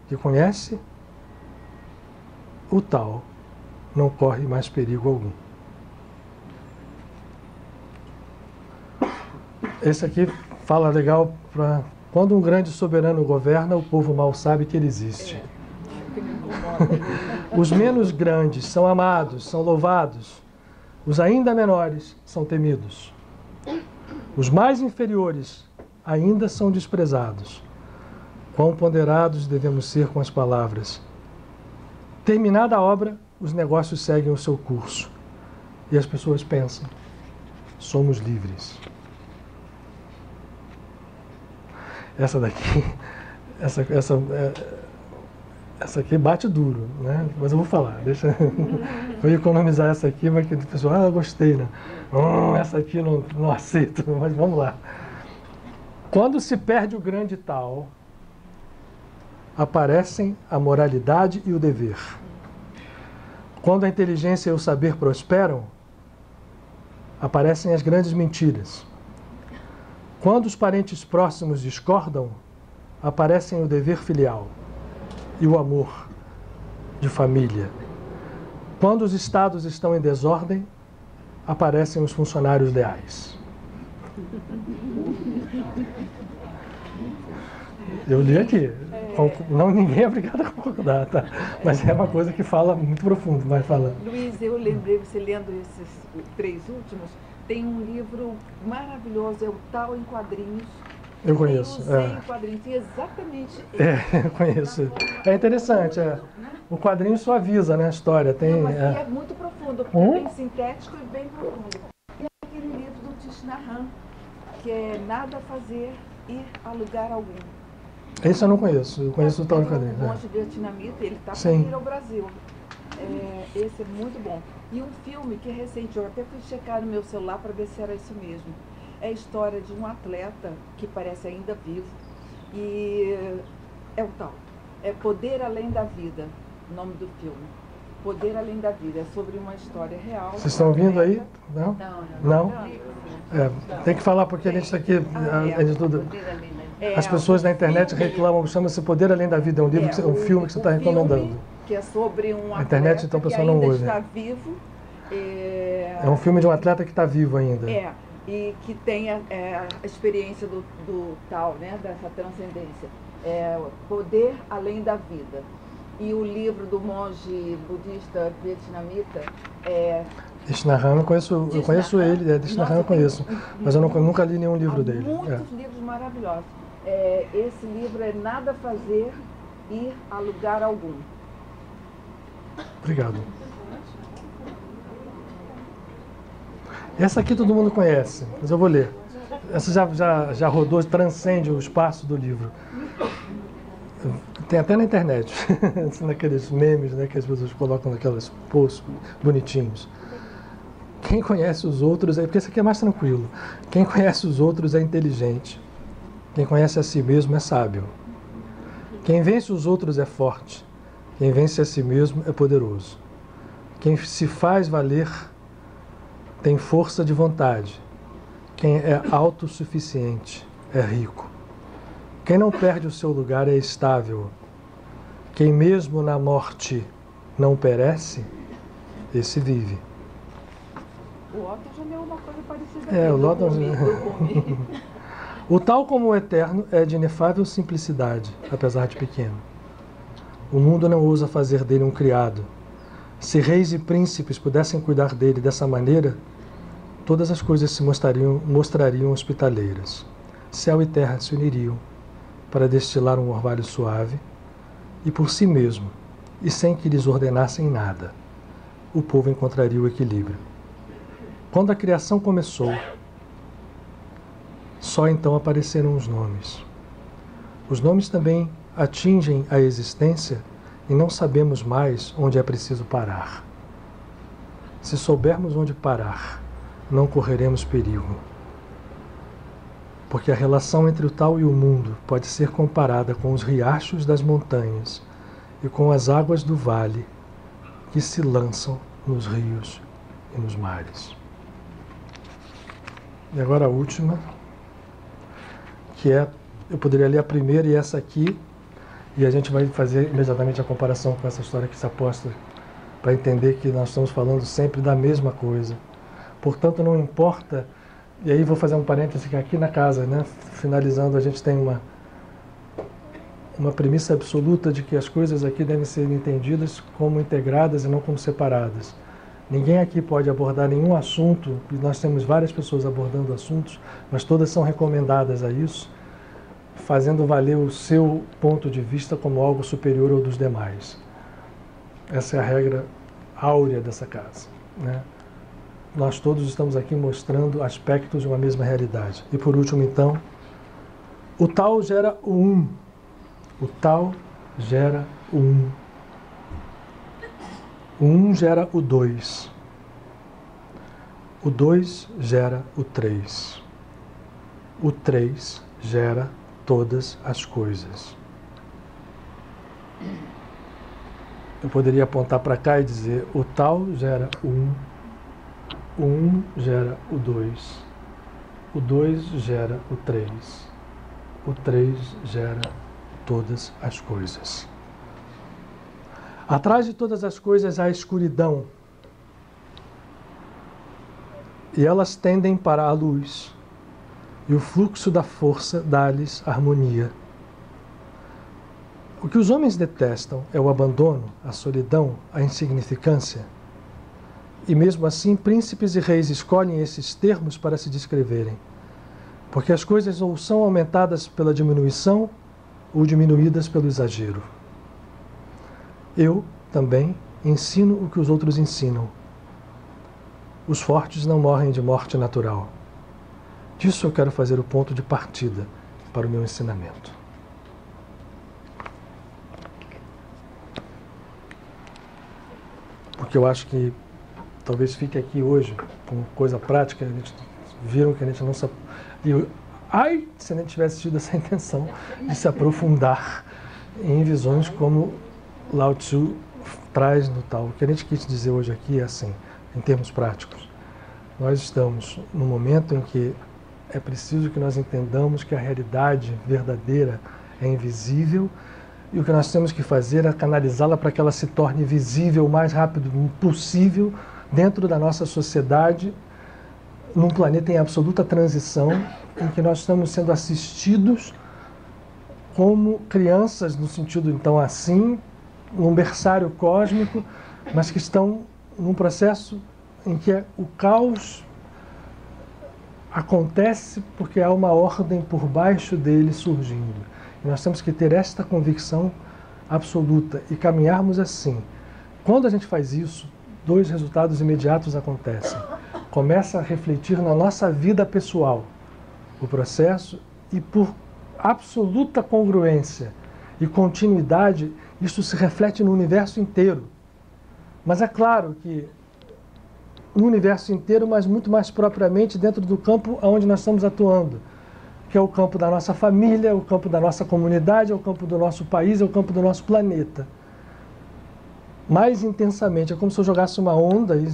que conhece o Tao não corre mais perigo algum. Esse aqui fala legal para quando um grande soberano governa, o povo mal sabe que ele existe. Os menos grandes são amados, são louvados. Os ainda menores são temidos. Os mais inferiores ainda são desprezados. Quão ponderados devemos ser com as palavras. Terminada a obra, os negócios seguem o seu curso. E as pessoas pensam, somos livres. Essa daqui, essa aqui bate duro, né? Mas eu vou falar, deixa eu economizar essa aqui, mas que o pessoal, gostei, né? Essa aqui não aceito, mas vamos lá. Quando se perde o grande tal, aparecem a moralidade e o dever. Quando a inteligência e o saber prosperam, aparecem as grandes mentiras. Quando os parentes próximos discordam, aparecem o dever filial e o amor de família. Quando os estados estão em desordem, aparecem os funcionários leais. Eu li aqui. Não, ninguém é obrigado a concordar, tá? Mas é uma coisa que fala muito profundo, vai falando. Luiz, eu lembrei, você lendo esses 3 últimos, tem um livro maravilhoso, é o Tao em Quadrinhos. Eu conheço. Tem em quadrinhos, tem exatamente eu conheço. É interessante, O quadrinho suaviza, né, a história. Tem, mas é muito profundo, porque é bem sintético e bem profundo. E aquele livro do Thich Nhat Hanh, que é Nada a Fazer, Ir a Lugar Algum. Esse eu não conheço, eu conheço o Tao em Quadrinhos. Um monte de vietnamita, ele está para vir ao Brasil. Esse é muito bom. E um filme que é recente, eu até fui checar no meu celular para ver se era isso mesmo. É a história de um atleta que parece ainda vivo e é o Tao. É Poder Além da Vida, o nome do filme. Poder Além da Vida, é sobre uma história real. Vocês estão ouvindo aí? Não? Não? Tem que falar porque a gente está aqui, tudo. As pessoas na internet reclamam, chama-se Poder Além da Vida, é um livro, um filme que você está recomendando. Que é sobre um atleta internet, então, o pessoal que ainda não ouve. está vivo. É um filme de um atleta que está vivo ainda. E que tem a experiência do Tao, né, dessa transcendência. Poder Além da Vida. E o livro do monge budista vietnamita Thich Nhat Hanh, eu conheço ele, Thich Nhat Hanh eu conheço, mas eu nunca li nenhum livro dele. Muitos livros maravilhosos. Esse livro é Nada a Fazer, Ir a Lugar Algum. Obrigado. Essa aqui todo mundo conhece, mas eu vou ler. Essa já rodou, transcende o espaço do livro. Tem até na internet, naqueles memes, né, que as pessoas colocam naqueles posts bonitinhos. Quem conhece os outros, porque isso aqui é mais tranquilo. Quem conhece os outros é inteligente. Quem conhece a si mesmo é sábio. Quem vence os outros é forte. Quem vence a si mesmo é poderoso. Quem se faz valer tem força de vontade. Quem é autossuficiente é rico. Quem não perde o seu lugar é estável. Quem mesmo na morte não perece, esse vive. O Otto já leu uma coisa parecida. O Otto... O tal como o eterno é de inefável simplicidade, apesar de pequeno. O mundo não ousa fazer dele um criado. Se reis e príncipes pudessem cuidar dele dessa maneira, todas as coisas se mostrariam hospitaleiras. Céu e terra se uniriam para destilar um orvalho suave, e por si mesmo, e sem que lhes ordenassem nada, o povo encontraria o equilíbrio. Quando a criação começou, só então apareceram os nomes. Os nomes também atingem a existência e não sabemos mais onde é preciso parar. Se soubermos onde parar, não correremos perigo. Porque a relação entre o tal e o mundo pode ser comparada com os riachos das montanhas e com as águas do vale que se lançam nos rios e nos mares. E agora a última, que é, eu poderia ler a primeira e essa aqui, e a gente vai fazer imediatamente a comparação com essa história que se aposta, para entender que nós estamos falando sempre da mesma coisa. Portanto, não importa, e aí vou fazer um parêntese que aqui na casa, né, finalizando, a gente tem uma premissa absoluta de que as coisas aqui devem ser entendidas como integradas e não como separadas. Ninguém aqui pode abordar nenhum assunto, e nós temos várias pessoas abordando assuntos, mas todas são recomendadas a isso, fazendo valer o seu ponto de vista como algo superior ao dos demais. Essa é a regra áurea dessa casa, né? Nós todos estamos aqui mostrando aspectos de uma mesma realidade. E por último, então, o tal gera o um. O tal gera o um. O 1 gera o 2. O 2 gera o 3. O 3 gera todas as coisas. Eu poderia apontar para cá e dizer: o tal gera o 1. O 1 gera o 2. O 2 gera o 3. O 3 gera todas as coisas. Atrás de todas as coisas há escuridão, e elas tendem para a luz, e o fluxo da força dá-lhes harmonia. O que os homens detestam é o abandono, a solidão, a insignificância. E mesmo assim, príncipes e reis escolhem esses termos para se descreverem, porque as coisas ou são aumentadas pela diminuição ou diminuídas pelo exagero. Eu, também, ensino o que os outros ensinam. Os fortes não morrem de morte natural. Disso eu quero fazer o ponto de partida para o meu ensinamento. Porque eu acho que talvez fique aqui hoje como coisa prática. A gente viram que a gente não se... Ai, se a gente tivesse tido essa intenção de se aprofundar em visões como Lao Tzu traz no tal. O que a gente quis dizer hoje aqui é assim, em termos práticos. Nós estamos num momento em que é preciso que nós entendamos que a realidade verdadeira é invisível, e o que nós temos que fazer é canalizá-la para que ela se torne visível o mais rápido possível dentro da nossa sociedade, num planeta em absoluta transição, em que nós estamos sendo assistidos como crianças, no sentido então assim, num berçário cósmico, mas que estão num processo em que o caos acontece porque há uma ordem por baixo dele surgindo. E nós temos que ter esta convicção absoluta e caminharmos assim. Quando a gente faz isso, dois resultados imediatos acontecem. Começa a refletir na nossa vida pessoal o processo, e por absoluta congruência e continuidade, isso se reflete no universo inteiro. Mas é claro que no universo inteiro, mas muito mais propriamente dentro do campo onde nós estamos atuando, que é o campo da nossa família, o campo da nossa comunidade, é o campo do nosso país, é o campo do nosso planeta. Mais intensamente, é como se eu jogasse uma onda, e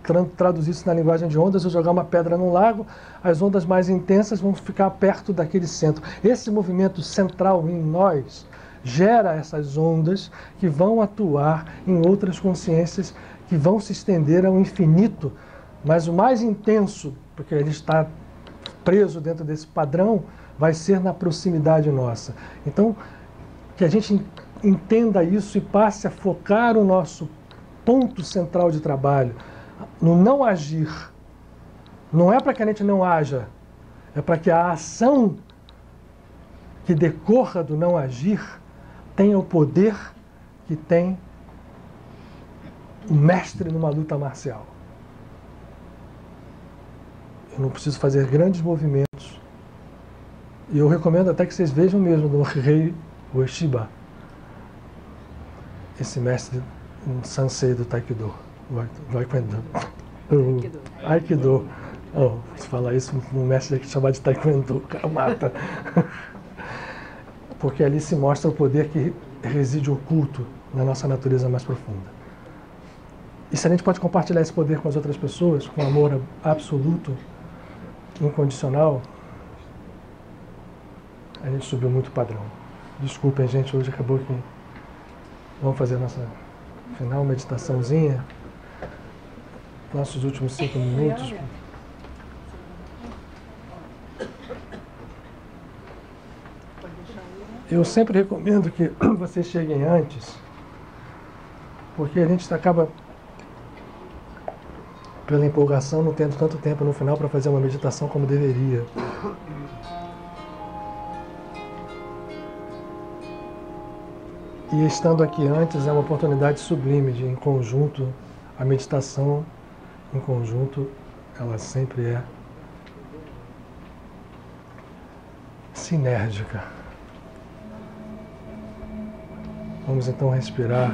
para traduzir isso na linguagem de ondas, eu jogar uma pedra no lago, as ondas mais intensas vão ficar perto daquele centro. Esse movimento central em nós gera essas ondas que vão atuar em outras consciências que vão se estender ao infinito, mas o mais intenso, porque a gente está preso dentro desse padrão, vai ser na proximidade nossa. Então, que a gente entenda isso e passe a focar o nosso ponto central de trabalho no não agir. Não é para que a gente não haja, é para que a ação que decorra do não agir tenha o poder que tem o mestre numa luta marcial. Eu não preciso fazer grandes movimentos. E eu recomendo até que vocês vejam mesmo no rei Ueshiba, esse mestre Sansei do Taekwondo. Aikido. Oh, se falar isso, um mestre que chamar de Taekwondo, o cara mata. Porque ali se mostra o poder que reside oculto na nossa natureza mais profunda. E se a gente pode compartilhar esse poder com as outras pessoas, com amor absoluto, incondicional, a gente subiu muito o padrão. Desculpem, gente, hoje acabou que... Vamos fazer a nossa final meditaçãozinha. Nossos últimos 5 minutos. Eu sempre recomendo que vocês cheguem antes, porque a gente acaba, pela empolgação, não tendo tanto tempo no final para fazer uma meditação como deveria. E estando aqui antes é uma oportunidade sublime de, em conjunto, a meditação em conjunto, ela sempre é sinérgica. Vamos então respirar.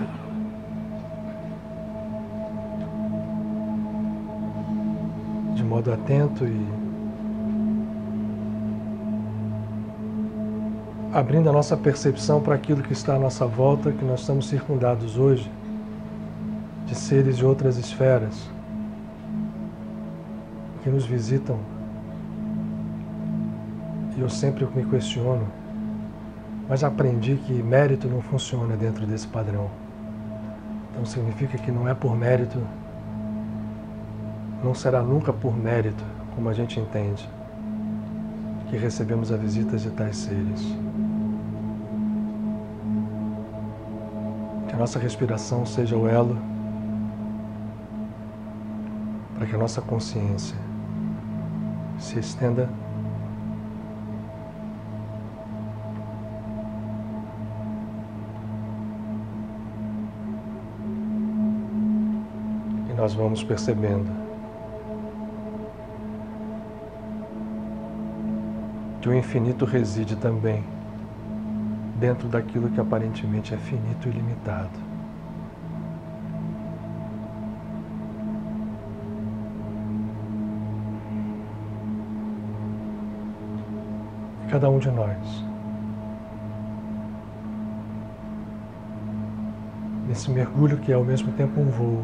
De modo atento e abrindo a nossa percepção para aquilo que está à nossa volta, que nós estamos circundados hoje, de seres de outras esferas, que nos visitam. E eu sempre me questiono, mas aprendi que mérito não funciona dentro desse padrão. Então significa que não é por mérito, não será nunca por mérito, como a gente entende, que recebemos a visita de tais seres. Que a nossa respiração seja o elo para que a nossa consciência se estenda e nós vamos percebendo que o infinito reside também dentro daquilo que aparentemente é finito e limitado. E cada um de nós, nesse mergulho que é ao mesmo tempo um voo,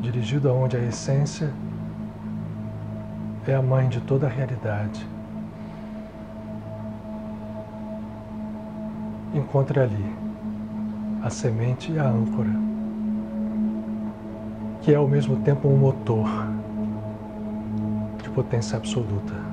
dirigido aonde a essência é a mãe de toda a realidade. Encontre ali a semente e a âncora, que é ao mesmo tempo um motor de potência absoluta.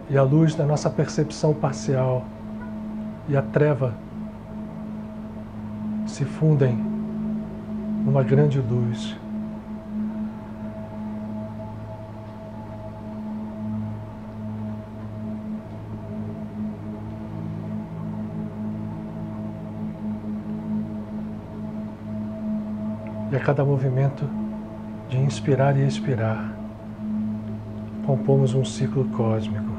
E a luz da nossa percepção parcial e a treva se fundem numa grande luz. E a cada movimento de inspirar e expirar, compomos um ciclo cósmico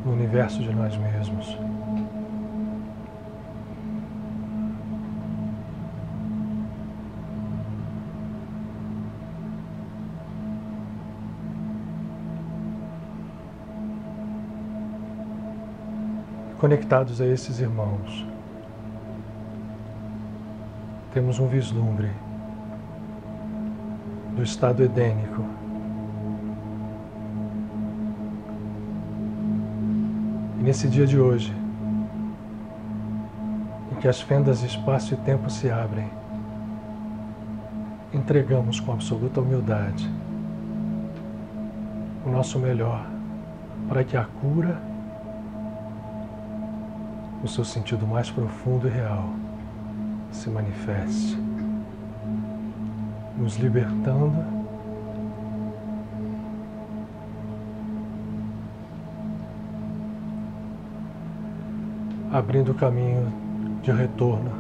no universo de nós mesmos. Conectados a esses irmãos, temos um vislumbre do estado edênico, e nesse dia de hoje, em que as fendas de espaço e tempo se abrem, entregamos com absoluta humildade o nosso melhor para que a cura, no seu sentido mais profundo e real, se manifeste, nos libertando abrindo o caminho de retorno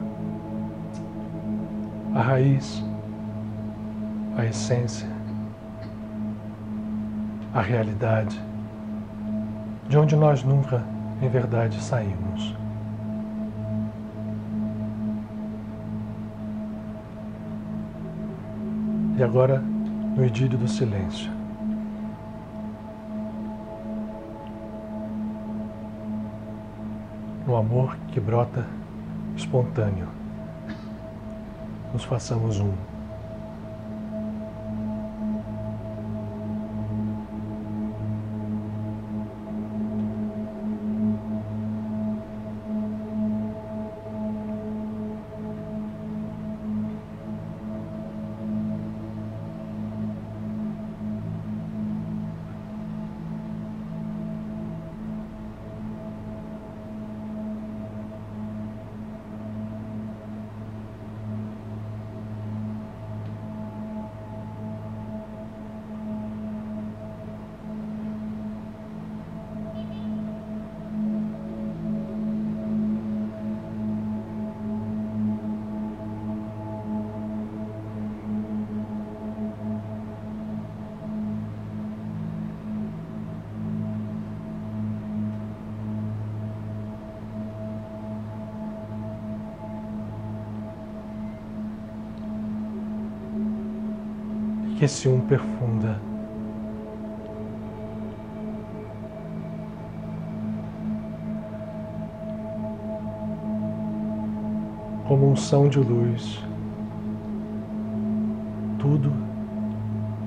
à raiz, à essência, à realidade, de onde nós nunca, em verdade, saímos. E agora, no idílio do silêncio, no amor que brota espontâneo, nos façamos um. Que esse um perfunda como unção de luz, tudo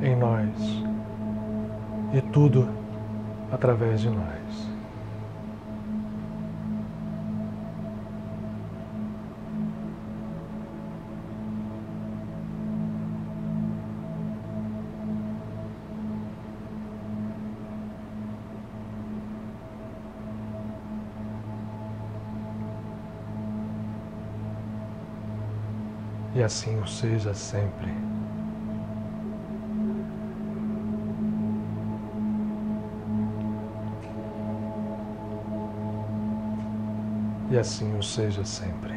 em nós e tudo através de nós. E assim o seja sempre. E assim o seja sempre.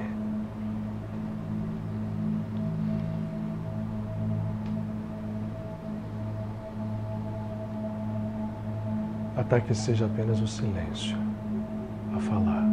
Até que seja apenas o silêncio a falar.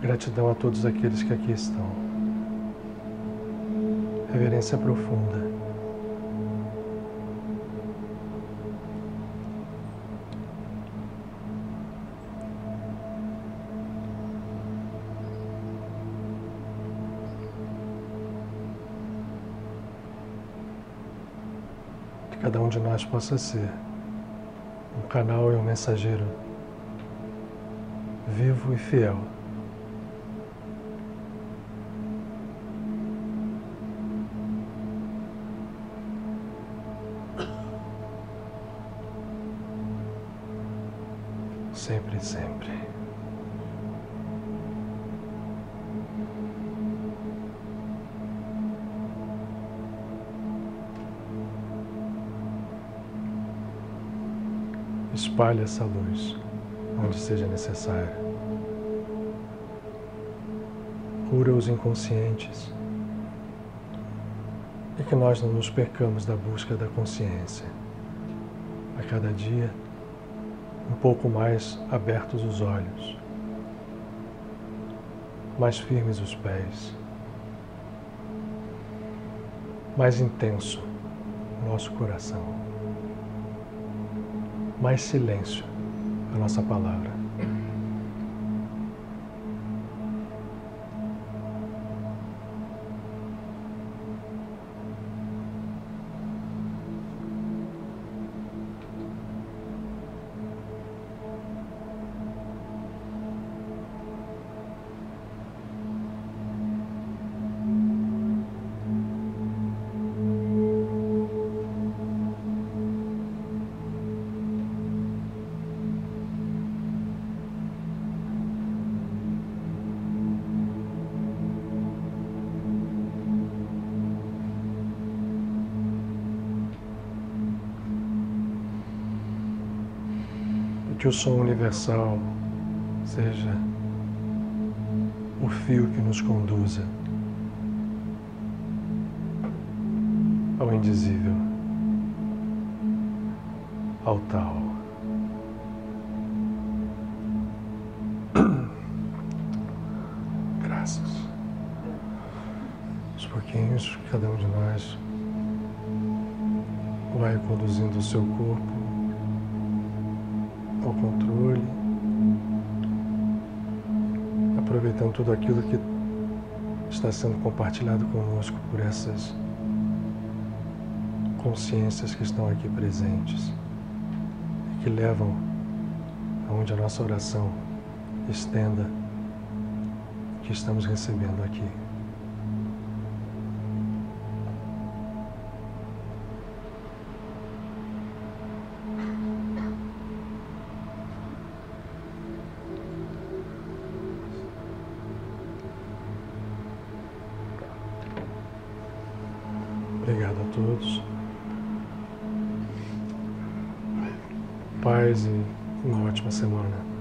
Gratidão a todos aqueles que aqui estão. Reverência profunda. cada um de nós possa ser um canal e um mensageiro vivo e fiel. Sempre, sempre. Espalhe essa luz onde seja necessário. Cura os inconscientes e que nós não nos percamos da busca da consciência. A cada dia, um pouco mais abertos os olhos, mais firmes os pés, mais intenso o nosso coração, mais silêncio a nossa palavra. Que o som universal seja o fio que nos conduza ao indizível, ao tal. Graças. Aos pouquinhos, cada um de nós vai conduzindo o seu corpo ao controle, aproveitando tudo aquilo que está sendo compartilhado conosco por essas consciências que estão aqui presentes e que levam aonde a nossa oração estenda o que estamos recebendo aqui. Obrigado a todos. Paz e uma ótima semana.